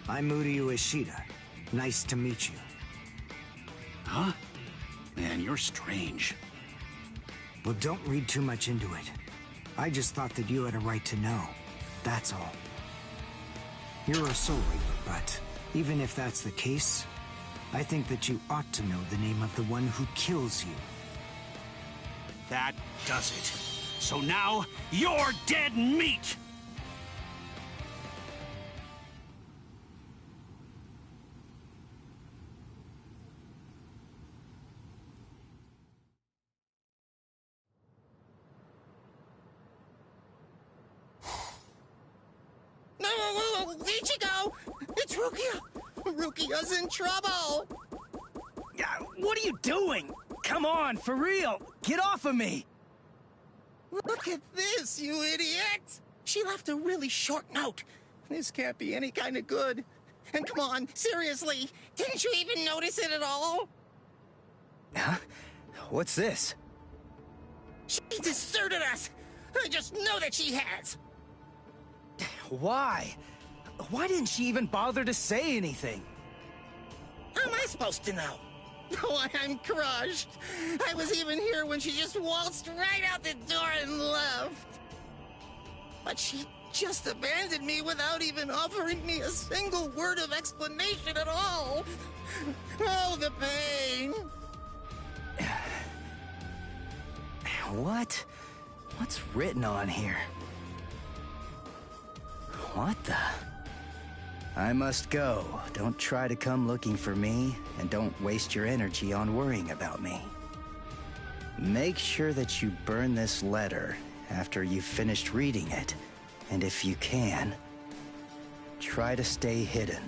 [SPEAKER 3] I'm Uryu Ishida. Nice to meet you.
[SPEAKER 8] Huh? Man, you're strange.
[SPEAKER 3] Well, don't read too much into it. I just thought that you had a right to know. That's all. You're a Soul Reaper, but even if that's the case, I think that you ought to know the name of the one who kills you.
[SPEAKER 8] That does it. So now, you're dead meat!
[SPEAKER 4] No, Ichigo! It's Rukia! Rukia's in trouble!
[SPEAKER 1] What are you doing? Come on, for real! Get off of me!
[SPEAKER 4] Look at this, you idiot! She left a really short note. This can't be any kind of good. And come on, seriously, didn't you even notice it at all?
[SPEAKER 1] Huh? What's this?
[SPEAKER 4] She deserted us! I just know that she has!
[SPEAKER 1] Why? Why didn't she even bother to say anything?
[SPEAKER 4] How am I supposed to know? Oh, I'm crushed. I was even here when she just waltzed right out the door and left. But she just abandoned me without even offering me a single word of explanation at all. Oh, the pain.
[SPEAKER 1] What? What's written on here? What the? I must go. Don't try to come looking for me, and don't waste your energy on worrying about me. Make sure that you burn this letter after you've finished reading it, and if you can, try to stay hidden.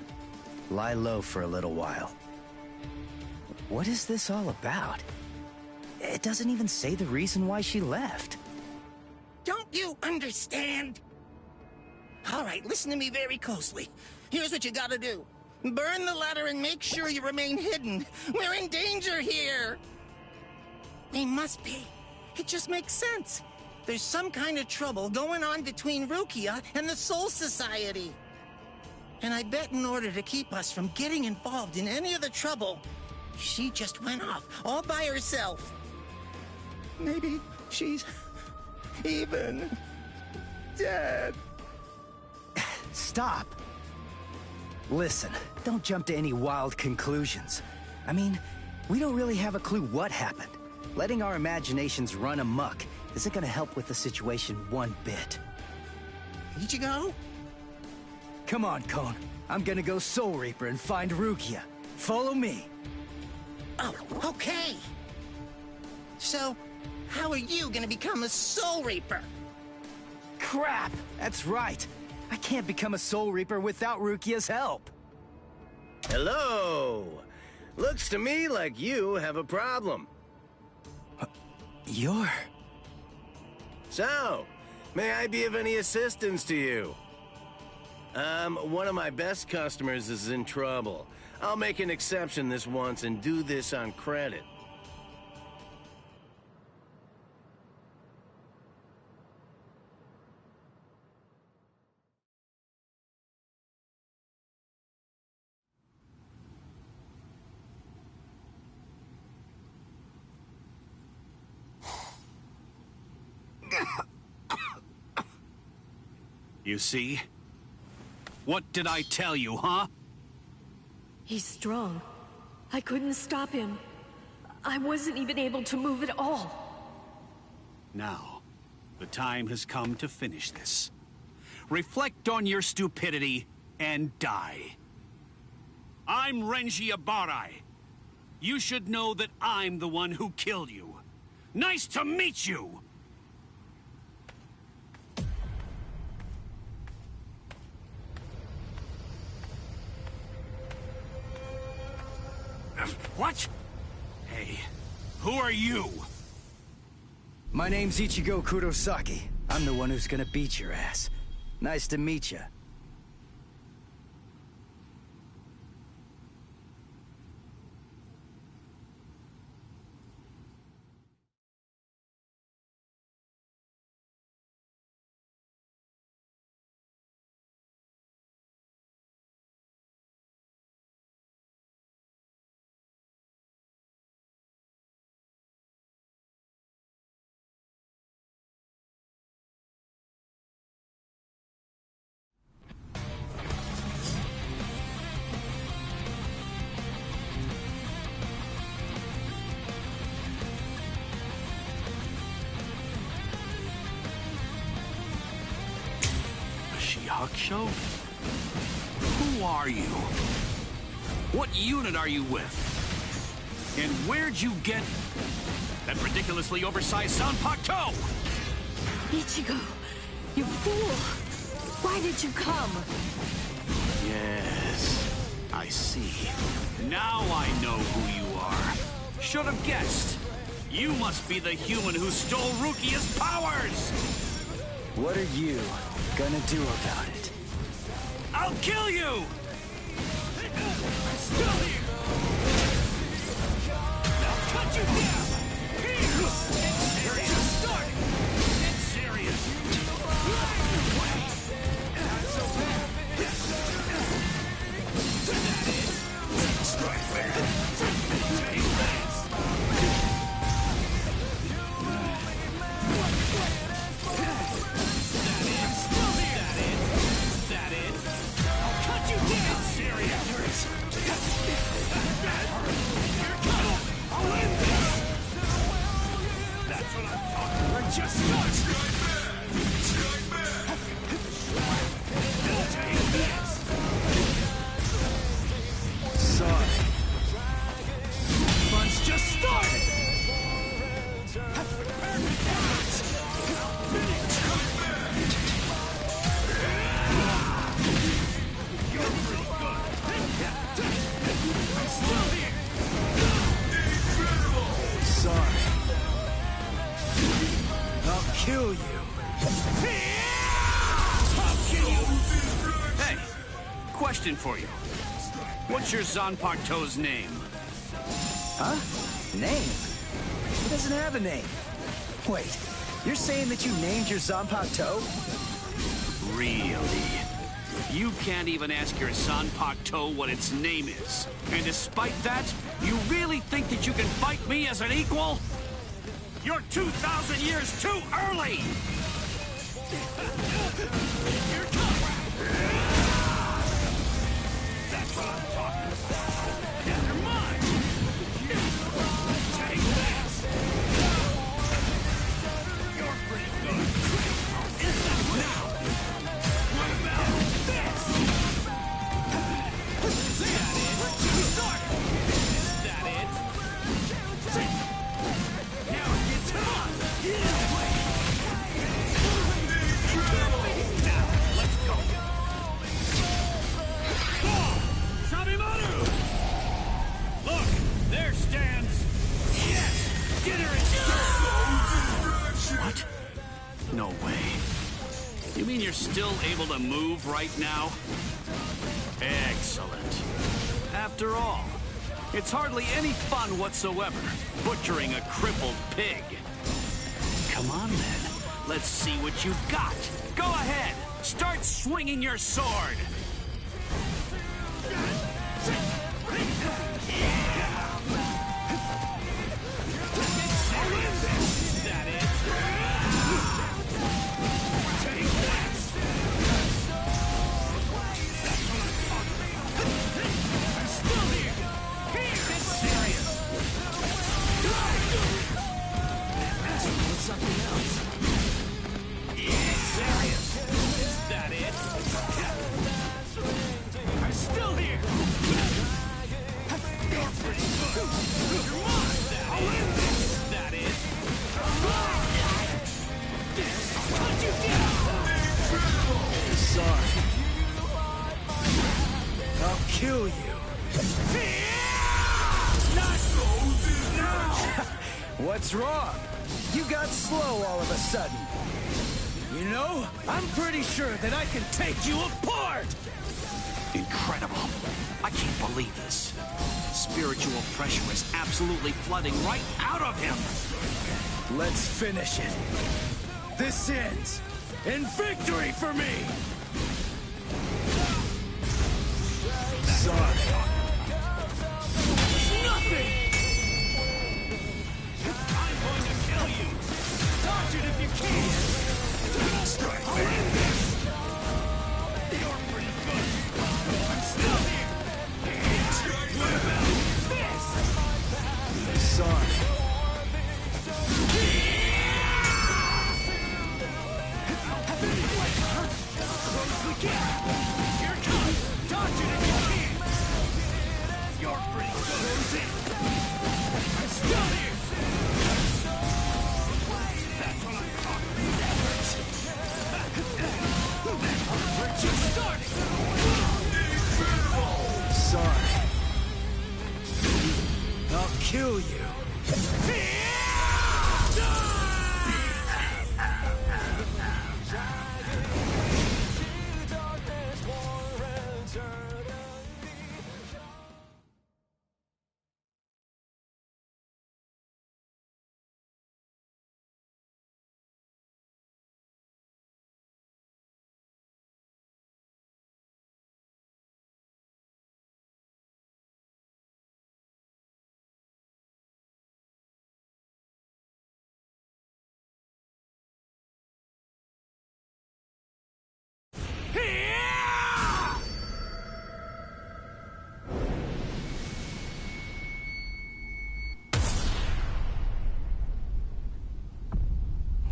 [SPEAKER 1] Lie low for a little while. What is this all about? It doesn't even say the reason why she left.
[SPEAKER 4] Don't you understand? All right, listen to me very closely. Here's what you gotta do. Burn the letter and make sure you remain hidden. We're in danger here. We must be. It just makes sense. There's some kind of trouble going on between Rukia and the Soul Society. And I bet in order to keep us from getting involved in any of the trouble, she just went off all by herself. Maybe she's even dead.
[SPEAKER 1] Stop. Listen, don't jump to any wild conclusions. I mean, we don't really have a clue what happened. Letting our imaginations run amok isn't gonna help with the situation one bit.
[SPEAKER 4] Ichigo?
[SPEAKER 1] Come on, Kon. I'm gonna go Soul Reaper and find Rukia. Follow me.
[SPEAKER 4] Oh, okay. So, how are you gonna become a Soul Reaper?
[SPEAKER 1] Crap! That's right. I can't become a Soul Reaper without Rukia's help.
[SPEAKER 6] Hello! Looks to me like you have a problem.
[SPEAKER 1] You're...
[SPEAKER 6] So, may I be of any assistance to you? One of my best customers is in trouble. I'll make an exception this once and do this on credit.
[SPEAKER 8] You see? What did I tell you, huh?
[SPEAKER 2] He's strong. I couldn't stop him. I wasn't even able to move at all.
[SPEAKER 8] Now, the time has come to finish this. Reflect on your stupidity and die. I'm Renji Abarai. You should know that I'm the one who killed you. Nice to meet you! What? Hey, who are you?
[SPEAKER 1] My name's Ichigo Kurosaki. I'm the one who's gonna beat your ass. Nice to meet you.
[SPEAKER 8] Yakusho? Who are you? What unit are you with? And where'd you get that ridiculously oversized Zanpakuto?
[SPEAKER 2] Ichigo, you fool! Why did you come?
[SPEAKER 8] Yes, I see. Now I know who you are. Should have guessed. You must be the human who stole Rukia's powers!
[SPEAKER 1] What are you gonna do about it?
[SPEAKER 8] I'll kill you! I'm still here! I'll cut you down! Here! You're just starting! Get serious! Not so bad! That is... Strike back! Take this! I'm still here! That it? I'll cut you down! Serious! Here comes! I'll end this! That's what I'm talking about! We're just starting! Strike back! Take this!
[SPEAKER 1] Sorry.
[SPEAKER 8] Fun's just started! You're pretty good! I'm still here!
[SPEAKER 1] Sorry. I'll kill you.
[SPEAKER 8] I'll kill you! Hey, question for you. What's your Zanpakuto's name?
[SPEAKER 1] Huh? Name? He doesn't have a name. Wait, you're saying that you named your Zanpakuto?
[SPEAKER 8] Really? You can't even ask your Zanpakuto what its name is. And despite that, you really think that you can fight me as an equal? You're 2,000 years too early! Here it comes! That's what I'm talking about. Never mind! Take this! You're pretty good. Is that now? What about this? Is that it? Let's just start! Is that it? Now it gets on! Now, let's go! Sabimaru! Look, there stands... Yes! Dinner is served! What? No way. You mean you're still able to move right now? Excellent. After all, it's hardly any fun whatsoever, butchering a crippled pig. Come on, then. Let's see what you've got. Go ahead. Start swinging your sword. Is that it? Take this! That's what I'm talking about. I'm still here! Here! Get serious!
[SPEAKER 1] What's something else?
[SPEAKER 8] Get serious! Is that it? I'm still here! You're pretty good! You're mine! I'll end this! Is that it? I'll cut you down!
[SPEAKER 1] Sorry. I'll kill you.
[SPEAKER 8] Not so now!
[SPEAKER 1] What's wrong? You got slow all of a sudden. You know, I'm pretty sure that I can take you apart!
[SPEAKER 8] Incredible. I can't believe this. Spiritual pressure is absolutely flooding right out of him.
[SPEAKER 1] Let's finish it. This ends in victory for me! Sorry.
[SPEAKER 8] It's nothing! I'm going to kill you! Dodge it if you can! Strike back! You're pretty good. I'm still here! What about this?
[SPEAKER 1] Sorry. close we get! Here it comes! Dodge it if you can! You're pretty good, who's in? I'm still here! That's what I'm talking about! We're just starting!
[SPEAKER 3] Sorry. I'll kill you.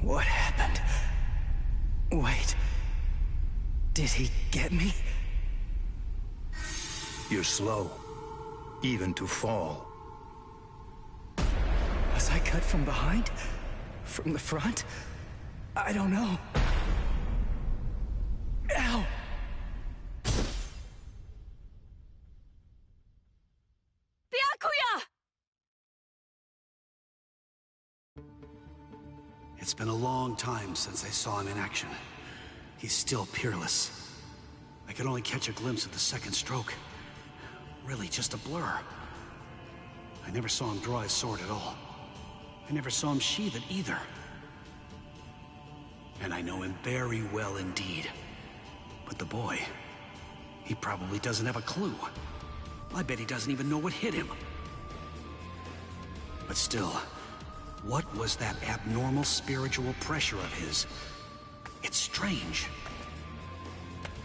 [SPEAKER 1] What happened? Wait. Did he get me?
[SPEAKER 9] You're slow, even to fall.
[SPEAKER 1] Was I cut from behind? From the front? I don't know. Ow!
[SPEAKER 2] Byakuya!
[SPEAKER 12] It's been a long time since I saw him in action. He's still peerless. I could only catch a glimpse of the second stroke. Really just a blur. I never saw him draw his sword at all. I never saw him sheath it either. And I know him very well indeed. But the boy, he probably doesn't have a clue. I bet he doesn't even know what hit him. But still, what was that abnormal spiritual pressure of his? It's strange.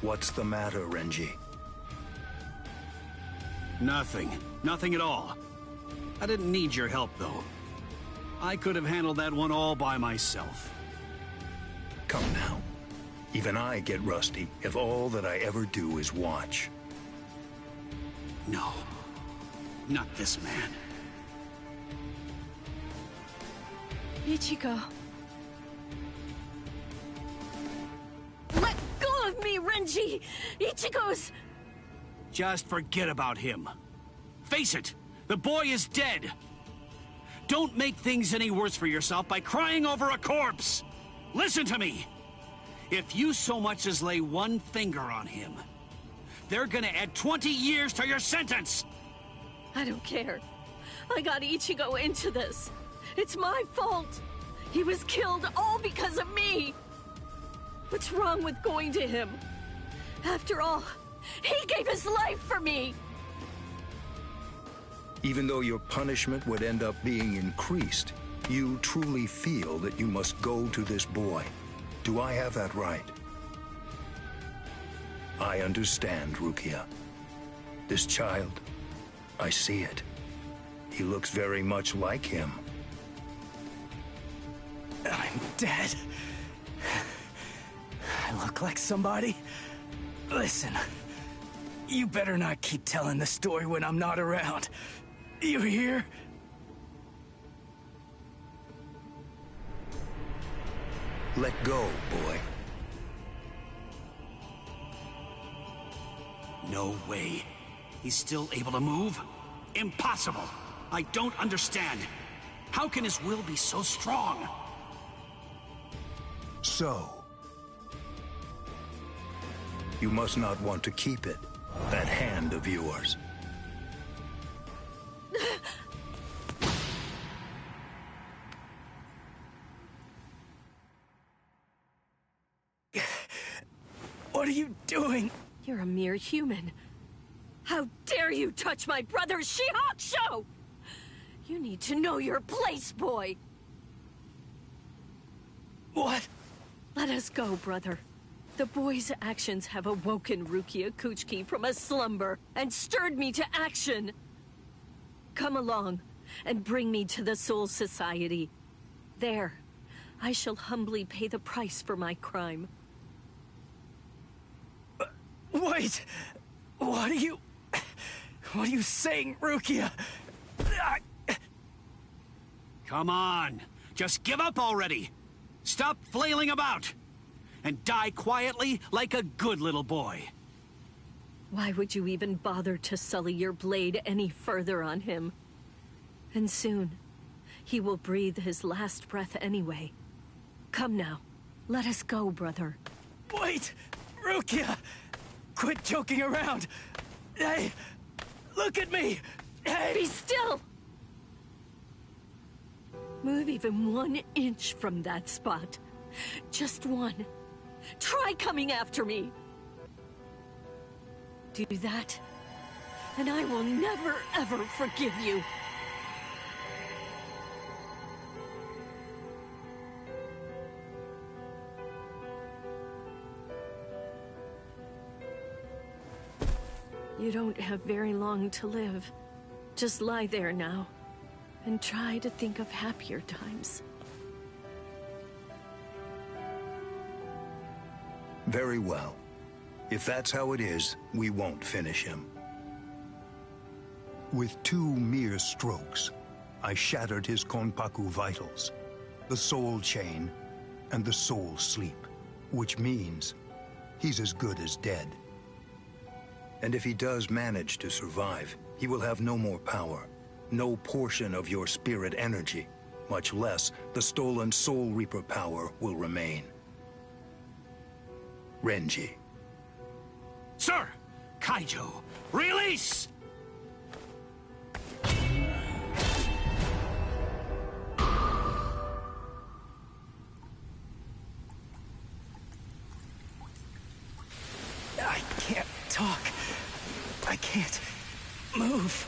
[SPEAKER 9] What's the matter, Renji?
[SPEAKER 8] Nothing. Nothing at all. I didn't need your help, though. I could have handled that one all by myself.
[SPEAKER 9] Come now. Even I get rusty if all that I ever do is watch.
[SPEAKER 12] No, not this man.
[SPEAKER 2] Ichigo. Let go of me, Renji! Ichigo's...
[SPEAKER 8] Just forget about him. Face it, the boy is dead. Don't make things any worse for yourself by crying over a corpse. Listen to me. If you so much as lay one finger on him, they're gonna add 20 years to your sentence.
[SPEAKER 2] I don't care. I got Ichigo into this. It's my fault. He was killed all because of me. What's wrong with going to him? After all, he gave his life for me.
[SPEAKER 9] Even though your punishment would end up being increased, you truly feel that you must go to this boy. Do I have that right? I understand, Rukia. This child, I see it. He looks very much like him.
[SPEAKER 1] I'm dead. I look like somebody? Listen, you better not keep telling the story when I'm not around. You hear?
[SPEAKER 9] Let go, boy.
[SPEAKER 8] No way. He's still able to move? Impossible. I don't understand. How can his will be so strong?
[SPEAKER 9] So, you must not want to keep it, that hand of yours.
[SPEAKER 1] What are you doing?
[SPEAKER 2] You're a mere human. How dare you touch my brother's Shihakusho! You need to know your place, boy!
[SPEAKER 1] What?
[SPEAKER 2] Let us go, brother. The boy's actions have awoken Rukia Kuchiki from a slumber and stirred me to action. Come along and bring me to the Soul Society. There, I shall humbly pay the price for my crime.
[SPEAKER 1] Wait! What are you saying, Rukia?
[SPEAKER 8] Come on, just give up already. Stop flailing about. And die quietly like a good little boy.
[SPEAKER 2] Why would you even bother to sully your blade any further on him? And soon, he will breathe his last breath anyway. Come now, let us go, brother.
[SPEAKER 1] Wait! Rukia! Quit joking around! Hey! Look at me! Hey!
[SPEAKER 2] Be still! Move even 1 inch from that spot. Just one. Try coming after me! Do that, and I will never, ever forgive you. You don't have very long to live. Just lie there now, and try to think of happier times.
[SPEAKER 9] Very well. If that's how it is, we won't finish him. With 2 mere strokes, I shattered his Konpaku vitals, the soul chain, and the soul sleep, which means he's as good as dead. And if he does manage to survive, he will have no more power, no portion of your spirit energy, much less the stolen Soul Reaper power will remain. Renji.
[SPEAKER 8] Sir! Kaijo, release!
[SPEAKER 1] I can't talk. I can't move.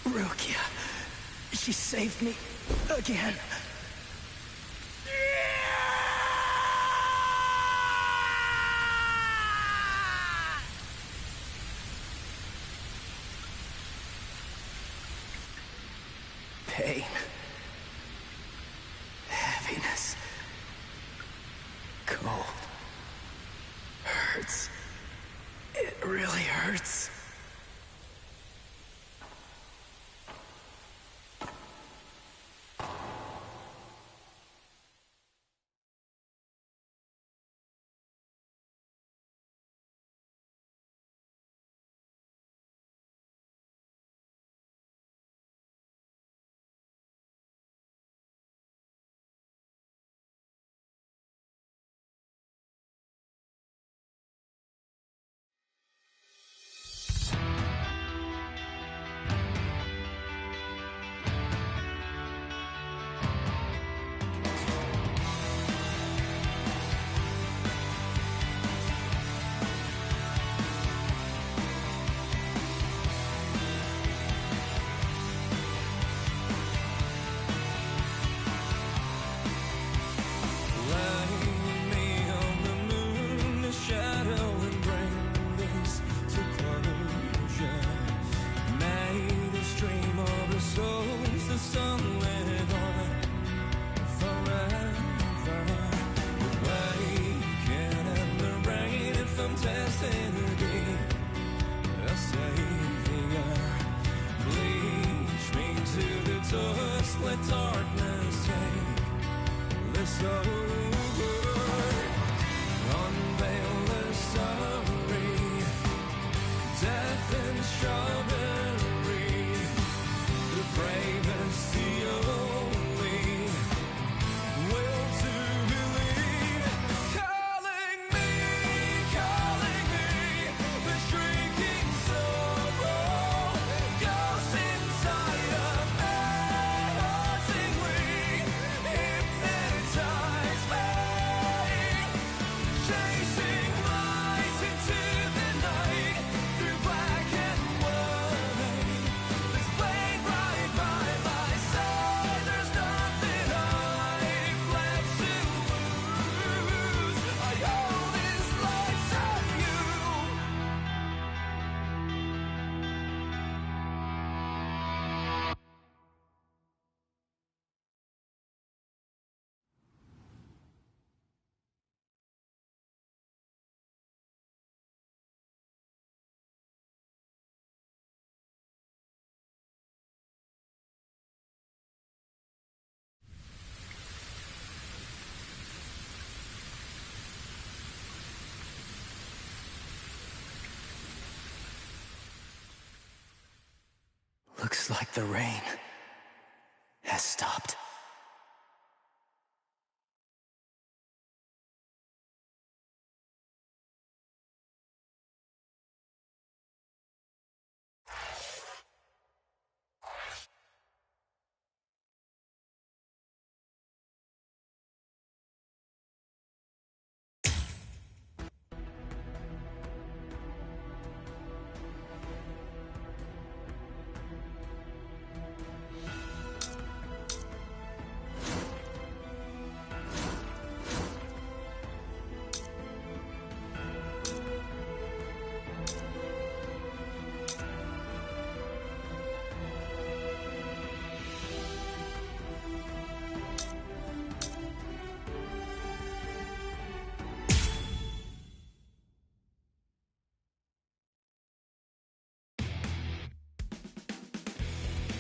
[SPEAKER 1] Rukia. She saved me again. Pain. Heaviness. Cold. Hurts. It really hurts.
[SPEAKER 13] Hypnotized
[SPEAKER 1] The rain has stopped.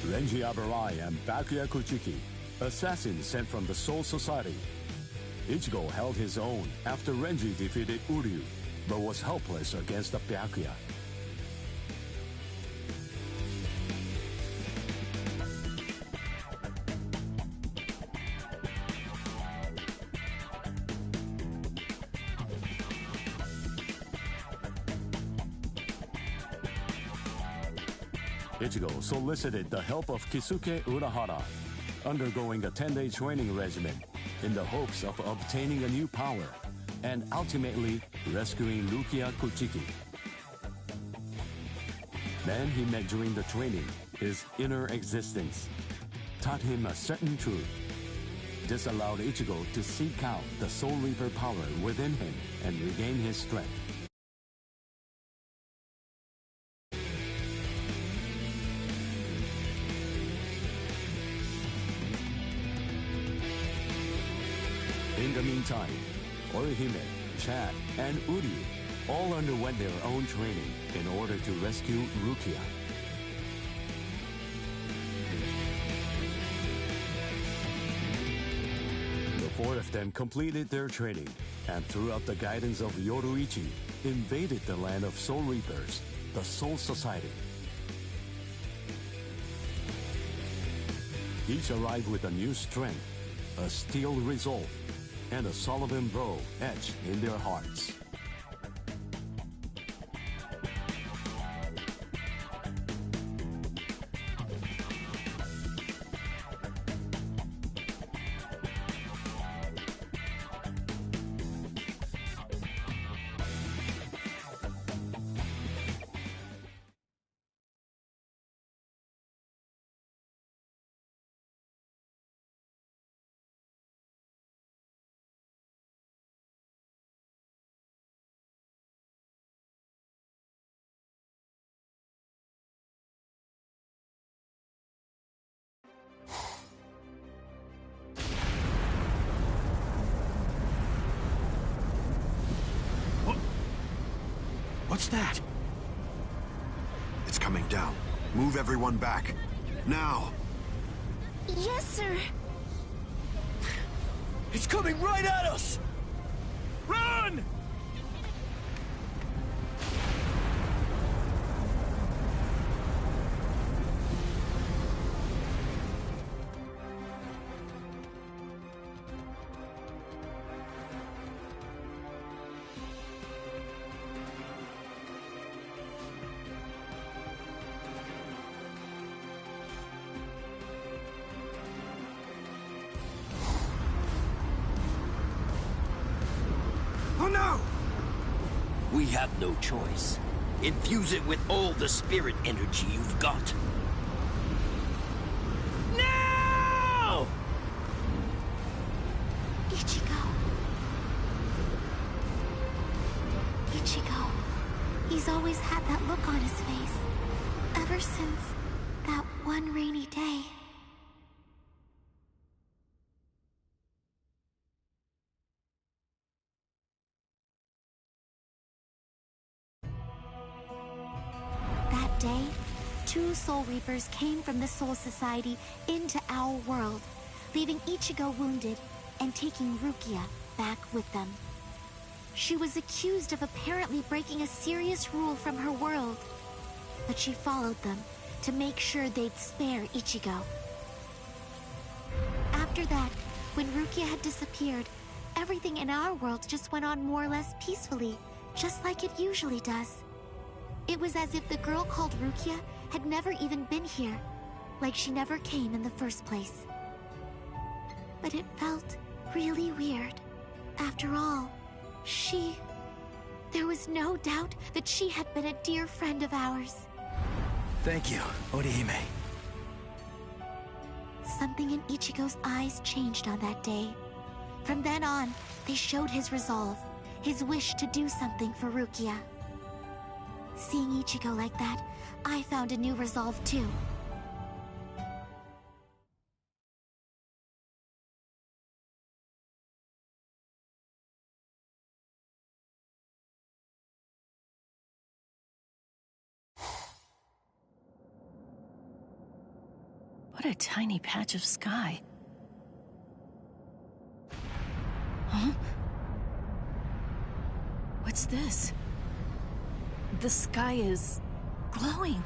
[SPEAKER 11] Renji Abarai and Byakuya Kuchiki, assassins sent from the Soul Society. Ichigo held his own after Renji defeated Uryu, but was helpless against the Byakuya. Ichigo solicited the help of Kisuke Urahara, undergoing a 10-day training regimen in the hopes of obtaining a new power and ultimately rescuing Rukia Kuchiki. Man he met during the training, his inner existence, taught him a certain truth. This allowed Ichigo to seek out the Soul Reaper power within him and regain his strength. In the meantime, Orihime, Chad, and Uryu all underwent their own training in order to rescue Rukia. The four of them completed their training, and throughout the guidance of Yoruichi, invaded the land of Soul Reapers, the Soul Society. Each arrived with a new strength, a steel resolve, and a Sullivan bow etched in their hearts.
[SPEAKER 12] What's that?
[SPEAKER 13] It's coming down. Move everyone back. Now!
[SPEAKER 5] Yes, sir.
[SPEAKER 1] It's coming right at us! Run!
[SPEAKER 14] We have no choice. Infuse it with all the spirit energy you've got. Now!
[SPEAKER 5] Ichigo. Ichigo. He's always had that look on his face. Ever since that one rainy day. That day, 2 Soul Reapers came from the Soul Society into our world, leaving Ichigo wounded and taking Rukia back with them. She was accused of apparently breaking a serious rule from her world, but she followed them to make sure they'd spare Ichigo. After that, when Rukia had disappeared, everything in our world just went on more or less peacefully, just like it usually does. It was as if the girl called Rukia had never even been here, like she never came in the first place. But it felt really weird. After all, there was no doubt that she had been a dear friend of ours.
[SPEAKER 1] Thank you, Orihime.
[SPEAKER 5] Something in Ichigo's eyes changed on that day. From then on, they showed his resolve, his wish to do something for Rukia. Seeing Ichigo like that, I found a new resolve too.
[SPEAKER 2] What a tiny patch of sky. Huh? What's this? The sky is glowing.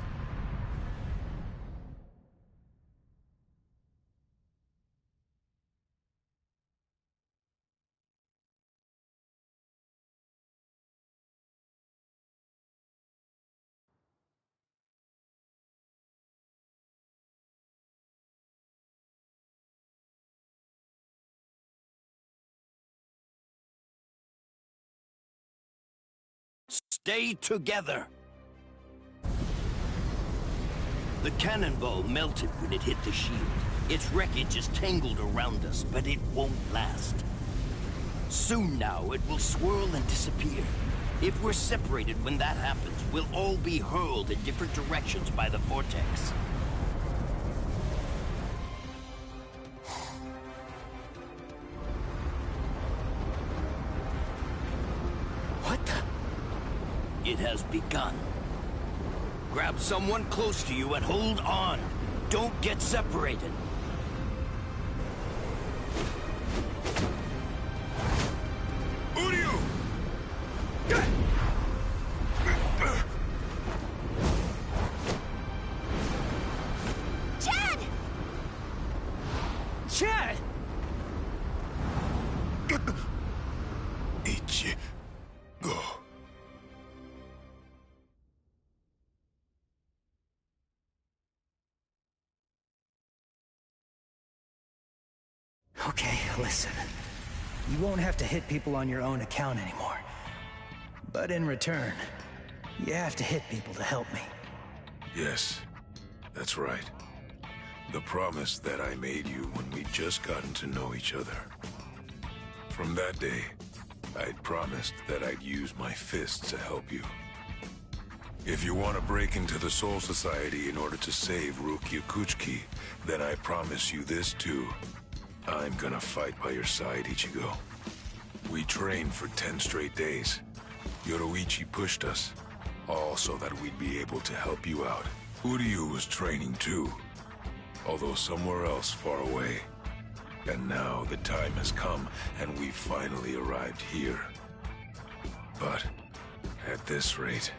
[SPEAKER 14] Stay together! The cannonball melted when it hit the shield. Its wreckage is tangled around us, but it won't last. Soon now, it will swirl and disappear. If we're separated when that happens, we'll all be hurled in different directions by the vortex.
[SPEAKER 1] What the?
[SPEAKER 14] It has begun. Grab someone close to you and hold on. Don't get separated.
[SPEAKER 7] Uryu!
[SPEAKER 5] Chad!
[SPEAKER 1] Chad!
[SPEAKER 7] Ichigo.
[SPEAKER 1] Okay, listen. You won't have to hit people on your own account anymore. But in return, you have to hit people to help me.
[SPEAKER 7] Yes, that's right. The promise that I made you when we'd just gotten to know each other. From that day, I'd promised that I'd use my fists to help you. If you want to break into the Soul Society in order to save Rukia Kuchiki, then I promise you this too. I'm gonna fight by your side, Ichigo. We trained for 10 straight days. Yoruichi pushed us, all so that we'd be able to help you out. Uryu was training too, although somewhere else far away. And now the time has come, and we've finally arrived here. But at this rate...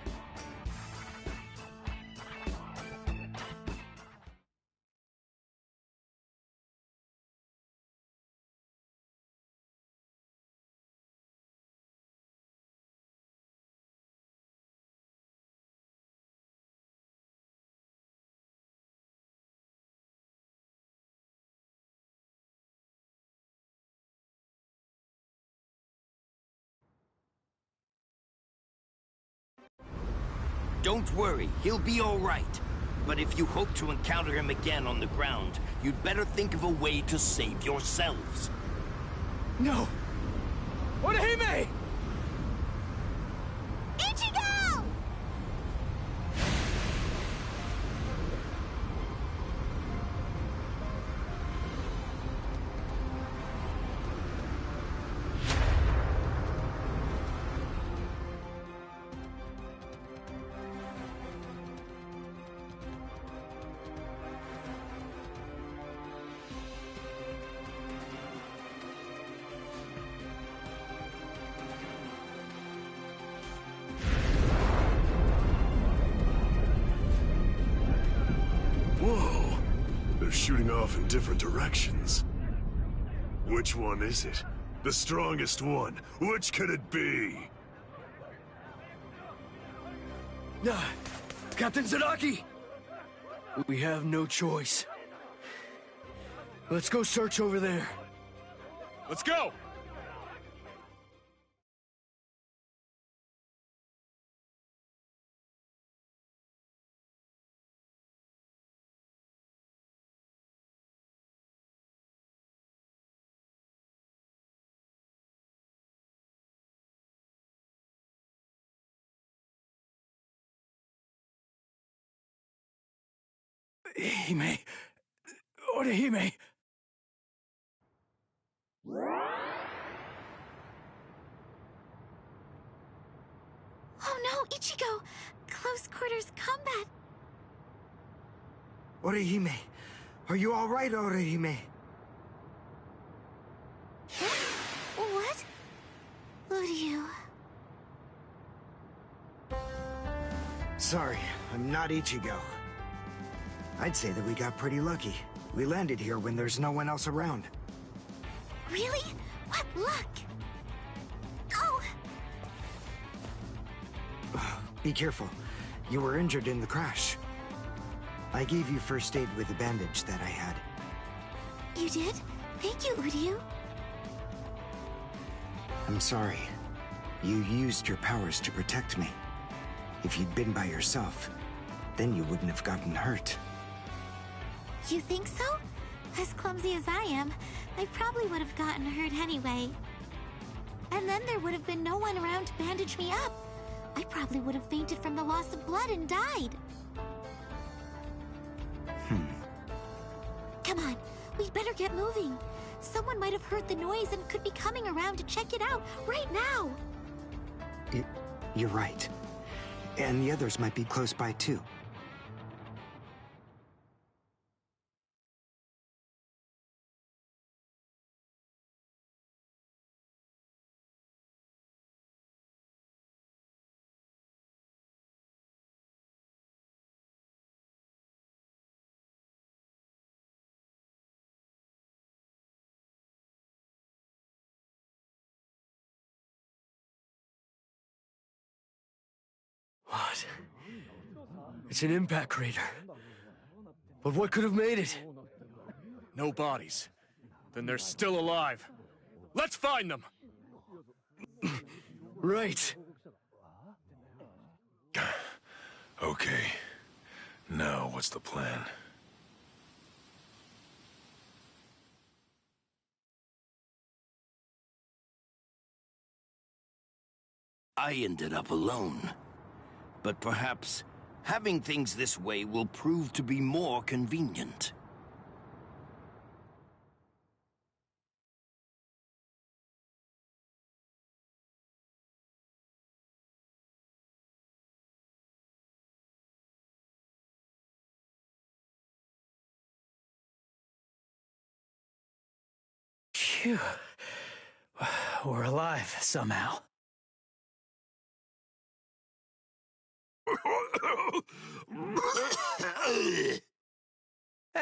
[SPEAKER 14] Don't worry, he'll be all right. But if you hope to encounter him again on the ground, you'd better think of a way to save yourselves.
[SPEAKER 1] No! Orihime!
[SPEAKER 5] Ichigo!
[SPEAKER 7] They're shooting off in different directions. Which one is it? The strongest one. Which could it be?
[SPEAKER 1] Captain Zadaki! We have no choice. Let's go search over there.
[SPEAKER 8] Let's go!
[SPEAKER 1] Hime. Orihime.
[SPEAKER 5] Oh no, Ichigo! Close quarters combat!
[SPEAKER 3] Orihime, are you alright, Orihime?
[SPEAKER 5] What? Uryu...
[SPEAKER 3] Sorry, I'm not Ichigo. I'd say that we got pretty lucky. We landed here when there's no one else around.
[SPEAKER 5] Really? What luck! Oh!
[SPEAKER 3] Be careful. You were injured in the crash. I gave you first aid with the bandage that I had.
[SPEAKER 5] You did? Thank you, Uryu.
[SPEAKER 3] I'm sorry. You used your powers to protect me. If you'd been by yourself, then you wouldn't have gotten hurt.
[SPEAKER 5] You think so? As clumsy as I am, I probably would have gotten hurt anyway. And then there would have been no one around to bandage me up. I probably would have fainted from the loss of blood and died. Come on, we'd better get moving. Someone might have heard the noise and could be coming around to check it out right now.
[SPEAKER 3] You're right. And the others might be close by too.
[SPEAKER 1] What? It's an impact crater. But what could have made it?
[SPEAKER 8] No bodies. Then they're still alive. Let's find them!
[SPEAKER 1] Right.
[SPEAKER 7] Okay. Now, what's the plan?
[SPEAKER 14] I ended up alone. But perhaps having things this way will prove to be more convenient.
[SPEAKER 1] Phew. We're alive, somehow.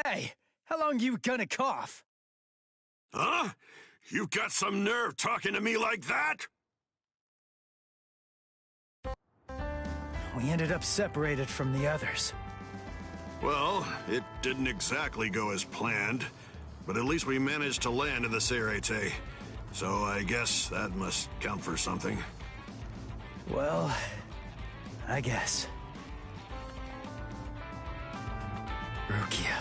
[SPEAKER 1] Hey, how long you gonna cough?
[SPEAKER 13] Huh? You got some nerve talking to me like that?
[SPEAKER 1] We ended up separated from the others.
[SPEAKER 13] Well, it didn't exactly go as planned, but at least we managed to land in the Serete. So I guess that must count for something.
[SPEAKER 1] Well, I guess. Rukia.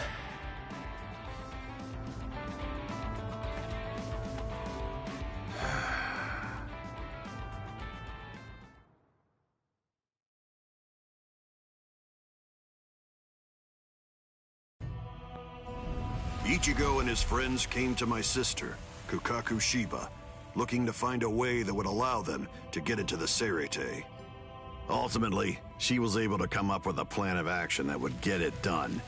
[SPEAKER 13] Ichigo and his friends came to my sister, Kukaku Shiba, looking to find a way that would allow them to get into the Serete. Ultimately, she was able to come up with a plan of action that would get it done.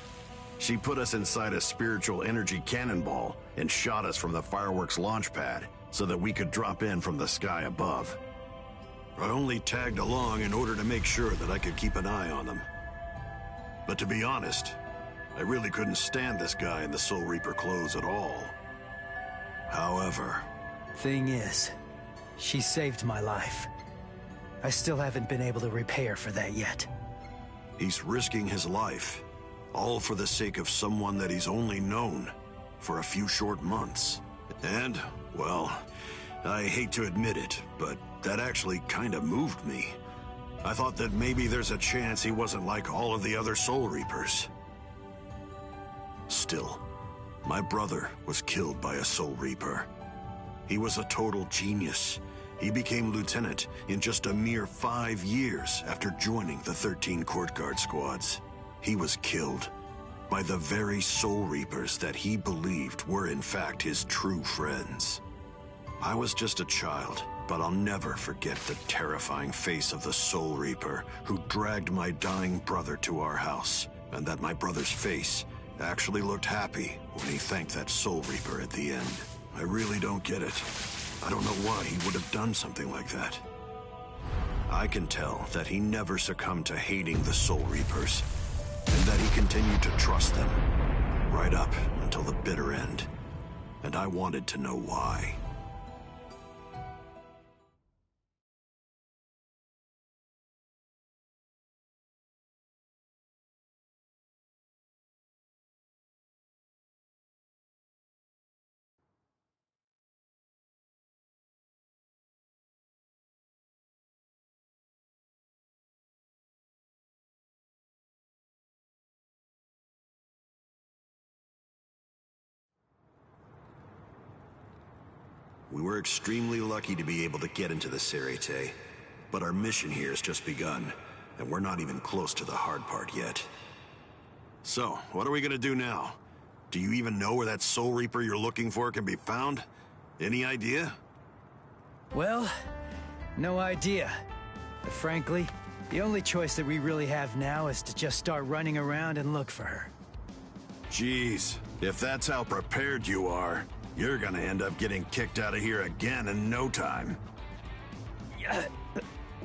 [SPEAKER 13] She put us inside a spiritual energy cannonball and shot us from the fireworks launch pad so that we could drop in from the sky above. I only tagged along in order to make sure that I could keep an eye on them. But to be honest, I really couldn't stand this guy in the Soul Reaper clothes at all. However...
[SPEAKER 1] Thing is, she saved my life. I still haven't been able to repay her for that yet.
[SPEAKER 13] He's risking his life, all for the sake of someone that he's only known for a few short months. And, well, I hate to admit it, but that actually kind of moved me. I thought that maybe there's a chance he wasn't like all of the other Soul Reapers. Still, my brother was killed by a Soul Reaper. He was a total genius. He became lieutenant in just a mere 5 years after joining the 13 Court Guard squads. He was killed by the very Soul Reapers that he believed were in fact his true friends. I was just a child, but I'll never forget the terrifying face of the Soul Reaper who dragged my dying brother to our house, and that my brother's face actually looked happy when he thanked that Soul Reaper at the end. I really don't get it. I don't know why he would have done something like that. I can tell that he never succumbed to hating the Soul Reapers, and that he continued to trust them, right up until the bitter end. And I wanted to know why. We were extremely lucky to be able to get into the Sarete, but our mission here has just begun, and we're not even close to the hard part yet. So, what are we gonna do now? Do you even know where that Soul Reaper you're looking for can be found? Any idea?
[SPEAKER 1] Well, no idea. But frankly, the only choice that we really have now is to just start running around and look for her.
[SPEAKER 13] Jeez, if that's how prepared you are, you're gonna end up getting kicked out of here again in no time.
[SPEAKER 1] Yeah,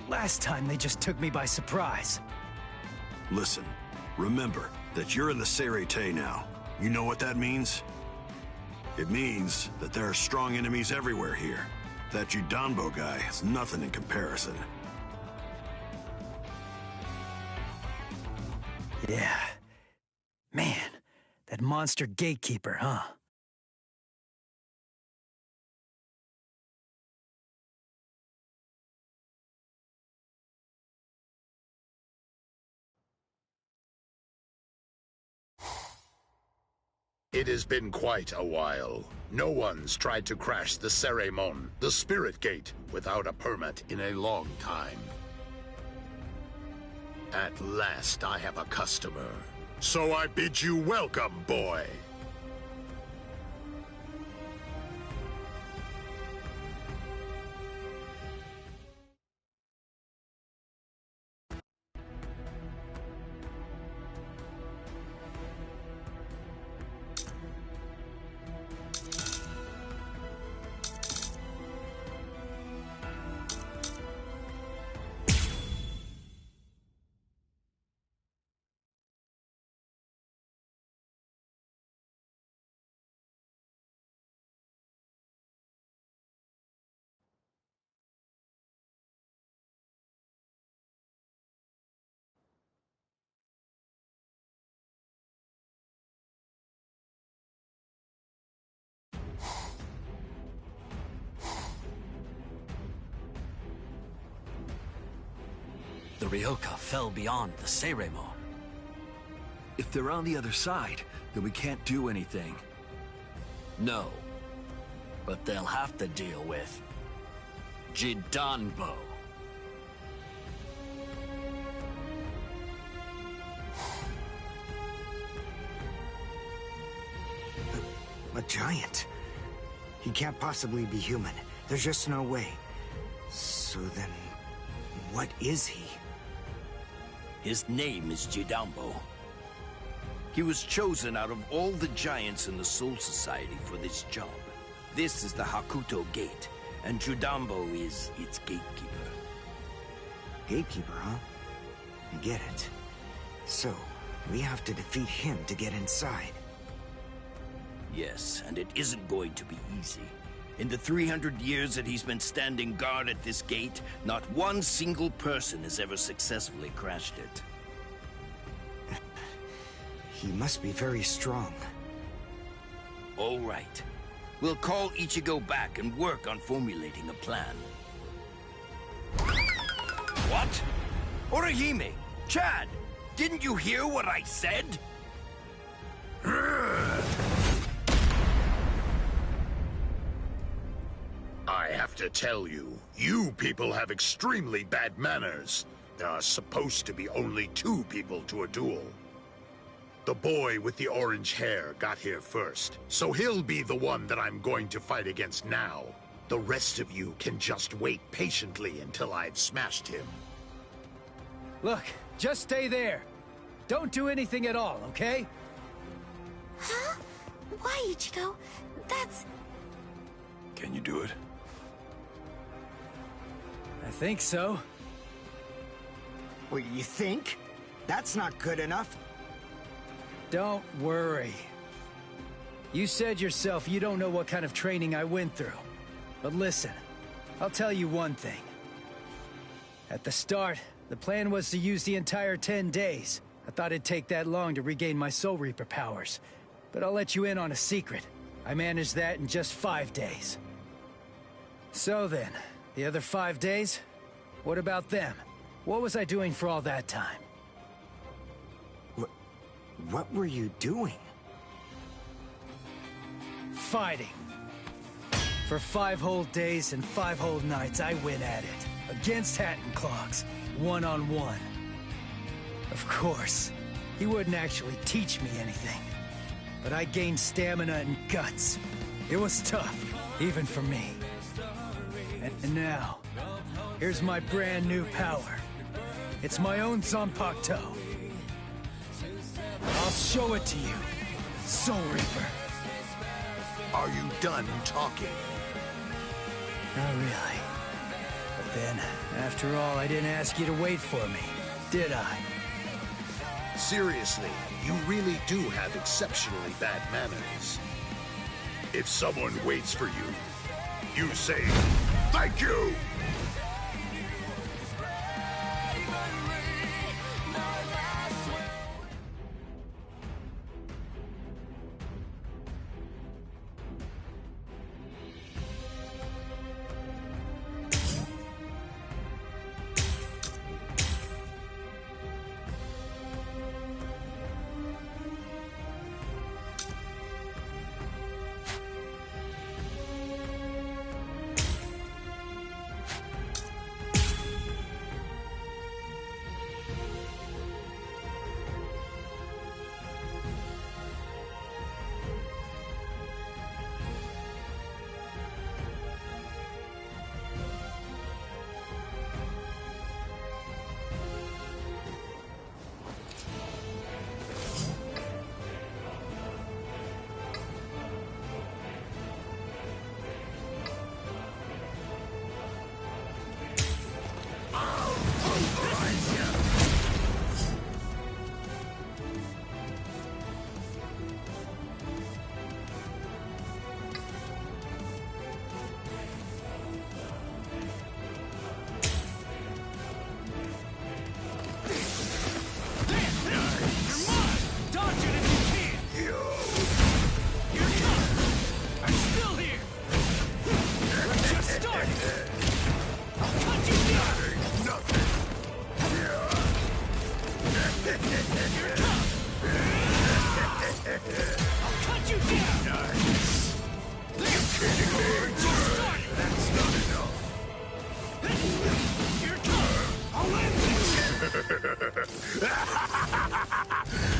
[SPEAKER 1] last time they just took me by surprise.
[SPEAKER 13] Listen, remember that you're in the Sarete now. You know what that means? It means that there are strong enemies everywhere here. That Judambo guy is nothing in comparison.
[SPEAKER 1] Yeah. Man, that monster gatekeeper, huh?
[SPEAKER 15] It has been quite a while. No one's tried to crash the Ceremon, the Spirit Gate, without a permit in a long time. At last I have a customer. So I bid you welcome, boy.
[SPEAKER 16] The Ryoka fell beyond the Ceremon.
[SPEAKER 17] If they're on the other side, then we can't do anything.
[SPEAKER 16] No. But they'll have to deal with Judambo.
[SPEAKER 3] A giant? He can't possibly be human. There's just no way. So then, what is he?
[SPEAKER 14] His name is Judambo. He was chosen out of all the giants in the Soul Society for this job. This is the Hakuto Gate, and Judambo is its gatekeeper.
[SPEAKER 3] Gatekeeper, huh? I get it. So, We have to defeat him to get inside.
[SPEAKER 14] Yes, and it isn't going to be easy. In the 300 years that he's been standing guard at this gate, not one single person has ever successfully crashed it.
[SPEAKER 3] He must be very strong.
[SPEAKER 14] All right. We'll call Ichigo back and work on formulating a plan. What? Orihime! Chad! Didn't you hear what I said?
[SPEAKER 15] I have to tell you, you people have extremely bad manners. There are supposed to be only 2 people to a duel. The boy with the orange hair got here first, so he'll be the one that I'm going to fight against now. The rest of you can just wait patiently until I've smashed him.
[SPEAKER 1] Look, just stay there. Don't do anything at all, okay?
[SPEAKER 5] Huh? Why, Ichigo? That's...
[SPEAKER 7] Can you do it?
[SPEAKER 1] I think so.
[SPEAKER 3] What, you think? That's not good enough.
[SPEAKER 1] Don't worry. You said yourself you don't know what kind of training I went through. But listen, I'll tell you one thing. At the start, the plan was to use the entire 10 days. I thought it'd take that long to regain my Soul Reaper powers. But I'll let you in on a secret. I managed that in just 5 days. So then, the other 5 days? What about them? What was I doing for all that time?
[SPEAKER 3] What were you doing?
[SPEAKER 1] Fighting. For 5 whole days and 5 whole nights, I went at it. Against Hat and Clogs. One-on-one. Of course, he wouldn't actually teach me anything. But I gained stamina and guts. It was tough, even for me. And now, here's my brand new power. It's my own Zanpakuto. I'll show it to you, Soul Reaper.
[SPEAKER 15] Are you done talking?
[SPEAKER 1] Not really. But then, after all, I didn't ask you to wait for me, did I?
[SPEAKER 15] Seriously, you really do have exceptionally bad manners. If someone waits for you, you say, "Thank you!"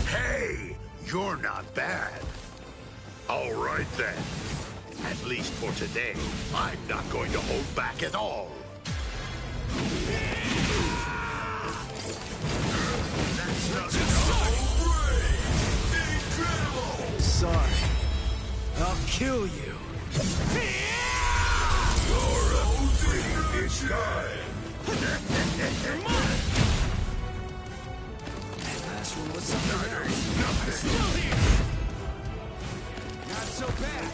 [SPEAKER 15] Hey, you're not bad. All right then. At least for today, I'm not going to hold back at all. That's not incredible!
[SPEAKER 1] Sorry. I'll kill you.
[SPEAKER 15] You're a previous guy.
[SPEAKER 1] That last one was something else. I'm still here. Not so bad.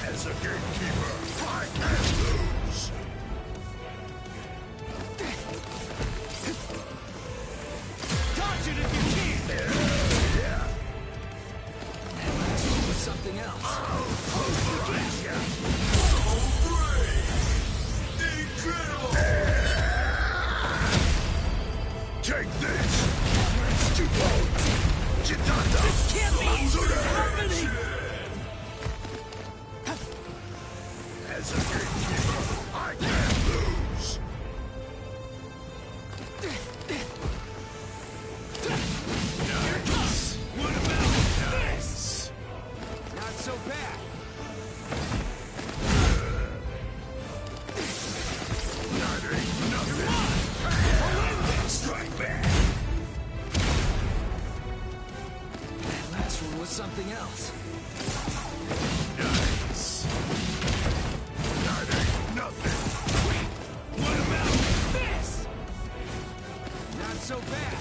[SPEAKER 15] As a gatekeeper, I can't lose.
[SPEAKER 1] Dodge it if you can.
[SPEAKER 15] Yeah.
[SPEAKER 1] That last one was something else.
[SPEAKER 15] Take this! Duel! Chitanda!
[SPEAKER 1] This can't be happening!
[SPEAKER 15] As a gatekeeper, I can't lose!
[SPEAKER 1] Nice! What about this? Not so bad.
[SPEAKER 15] That ain't nothing! Strike back!
[SPEAKER 1] That last one was something else.
[SPEAKER 15] Nice! That ain't nothing!
[SPEAKER 1] What about this? Not so bad.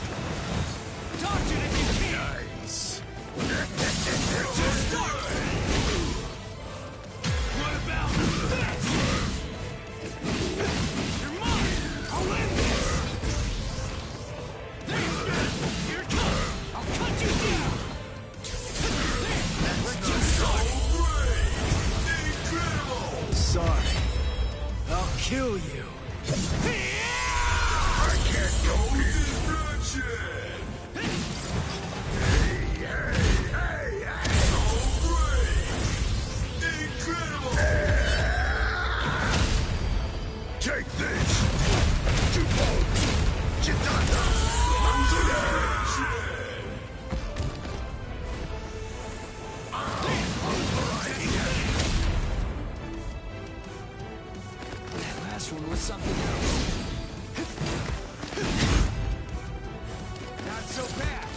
[SPEAKER 1] Dodge it if you can.
[SPEAKER 15] Nice!
[SPEAKER 1] Just start. What about this? You're mine. I'll win this. There you go. Here it comes. I'll cut you down. There. We're just starting.
[SPEAKER 15] Incredible!
[SPEAKER 1] Sorry. I'll kill you.
[SPEAKER 15] I can't go this direction! Hey! So great! Incredible! Take this! Duel! Chitanda!
[SPEAKER 1] That last one was something else. Not so bad.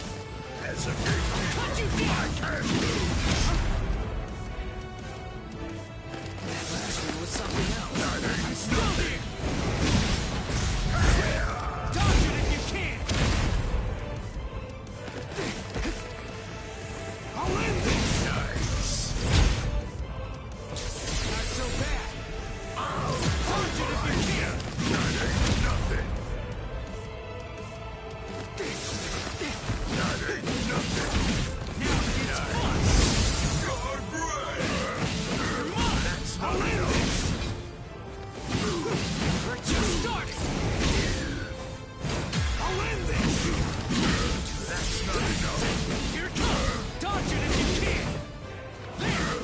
[SPEAKER 15] As a gatekeeper,
[SPEAKER 1] Cut you down.
[SPEAKER 15] I can't lose!
[SPEAKER 1] That last one was something else.
[SPEAKER 15] That ain't
[SPEAKER 1] I'm still
[SPEAKER 15] nothing.
[SPEAKER 1] here. Dodge it if you can. I'll end this.
[SPEAKER 15] Nice!
[SPEAKER 1] Not so bad. Dodge it if you can.
[SPEAKER 15] That ain't nothing! That ain't nothing!
[SPEAKER 1] Now it's fun.
[SPEAKER 15] You're great!
[SPEAKER 1] You're mine. I'll end this. We're just starting. I'll end this.
[SPEAKER 15] That's not enough!
[SPEAKER 1] Here it comes. Dodge it if you can. There.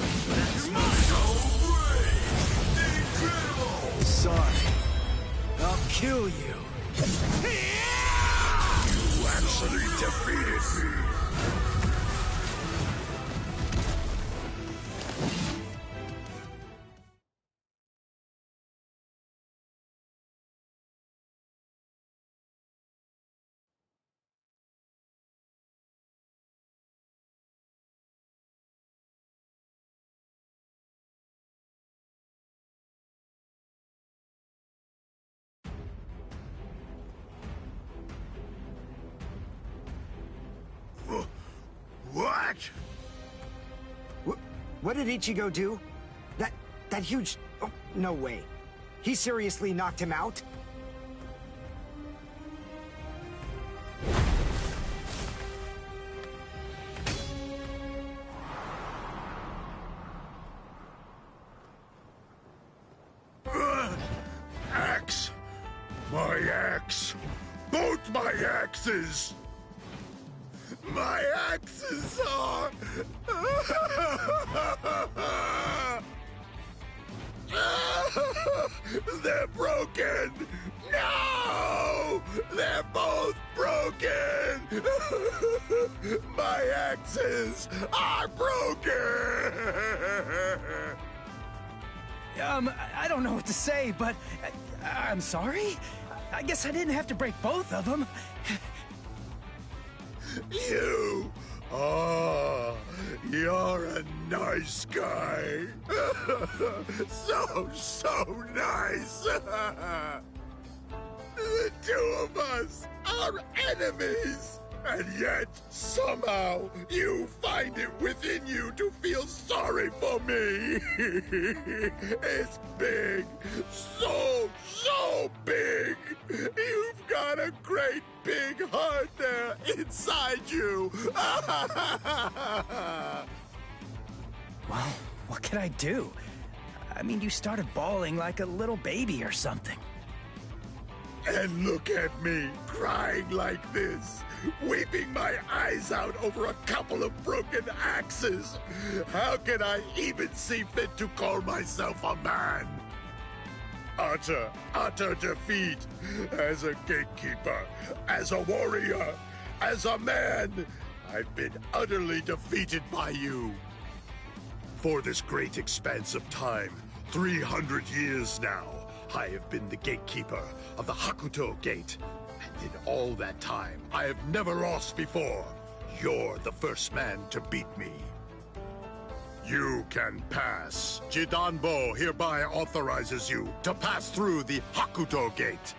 [SPEAKER 1] You're mine.
[SPEAKER 15] So great! Incredible!
[SPEAKER 1] Sorry. I'll kill you.
[SPEAKER 15] You actually defeated me! What?
[SPEAKER 3] What did Ichigo do? That huge... Oh, no way. He seriously knocked him out?
[SPEAKER 15] Axe! My axe! Both my axes! My axes are... They're broken! No! They're both broken! My axes are broken!
[SPEAKER 1] I don't know what to say, but I'm sorry. I guess I didn't have to break both of them.
[SPEAKER 15] You! Oh, you're a nice guy. So nice. The two of us are enemies. And yet, somehow, you find it within you to feel sorry for me. It's big. So big. You've got a great big heart there inside you.
[SPEAKER 1] Well, what can I do? I mean, you started bawling like a little baby or something.
[SPEAKER 15] And look at me, crying like this, weeping my eyes out over a couple of broken axes. How can I even see fit to call myself a man? Utter defeat. As a gatekeeper, as a warrior, as a man, I've been utterly defeated by you. For this great expanse of time, 300 years now, I have been the gatekeeper of the Hakuto Gate. And in all that time, I have never lost before. You're the first man to beat me. You can pass. Jidanbo hereby authorizes you to pass through the Hakuto Gate.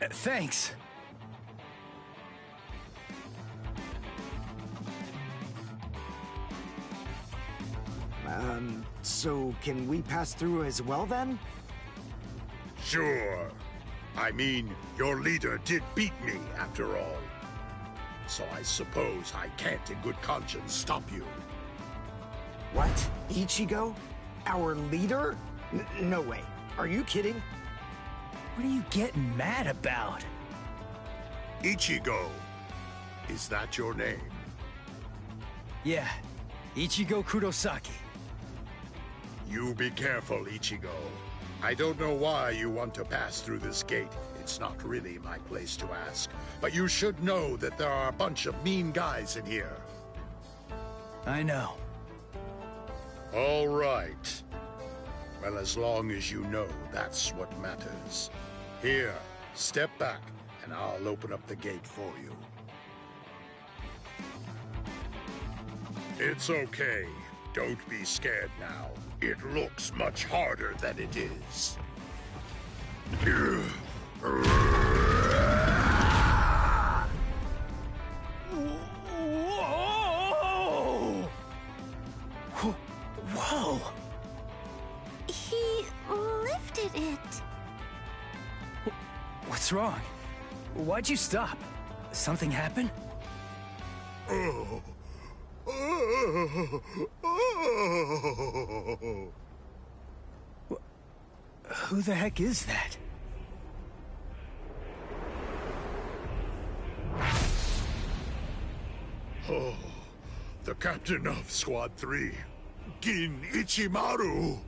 [SPEAKER 1] Thanks.
[SPEAKER 3] So can we pass through as well then?
[SPEAKER 15] Sure. I mean, your leader did beat me, after all. So I suppose I can't in good conscience stop you.
[SPEAKER 3] What? Ichigo? Our leader? No way. Are you kidding?
[SPEAKER 1] What are you getting mad about?
[SPEAKER 15] Ichigo. Is that your name?
[SPEAKER 1] Yeah. Ichigo Kurosaki.
[SPEAKER 15] You be careful, Ichigo. I don't know why you want to pass through this gate. It's not really my place to ask. But you should know that there are a bunch of mean guys in here.
[SPEAKER 1] I know.
[SPEAKER 15] All right. Well, as long as you know, that's what matters. Here, step back, and I'll open up the gate for you. It's okay. Don't be scared now. It looks much harder than it is.
[SPEAKER 1] Whoa! Whoa!
[SPEAKER 5] He lifted it.
[SPEAKER 1] What's wrong? Why'd you stop? Something happen?
[SPEAKER 15] Oh.
[SPEAKER 1] Who the heck is that?
[SPEAKER 15] Oh, the captain of Squad 3, Gin Ichimaru.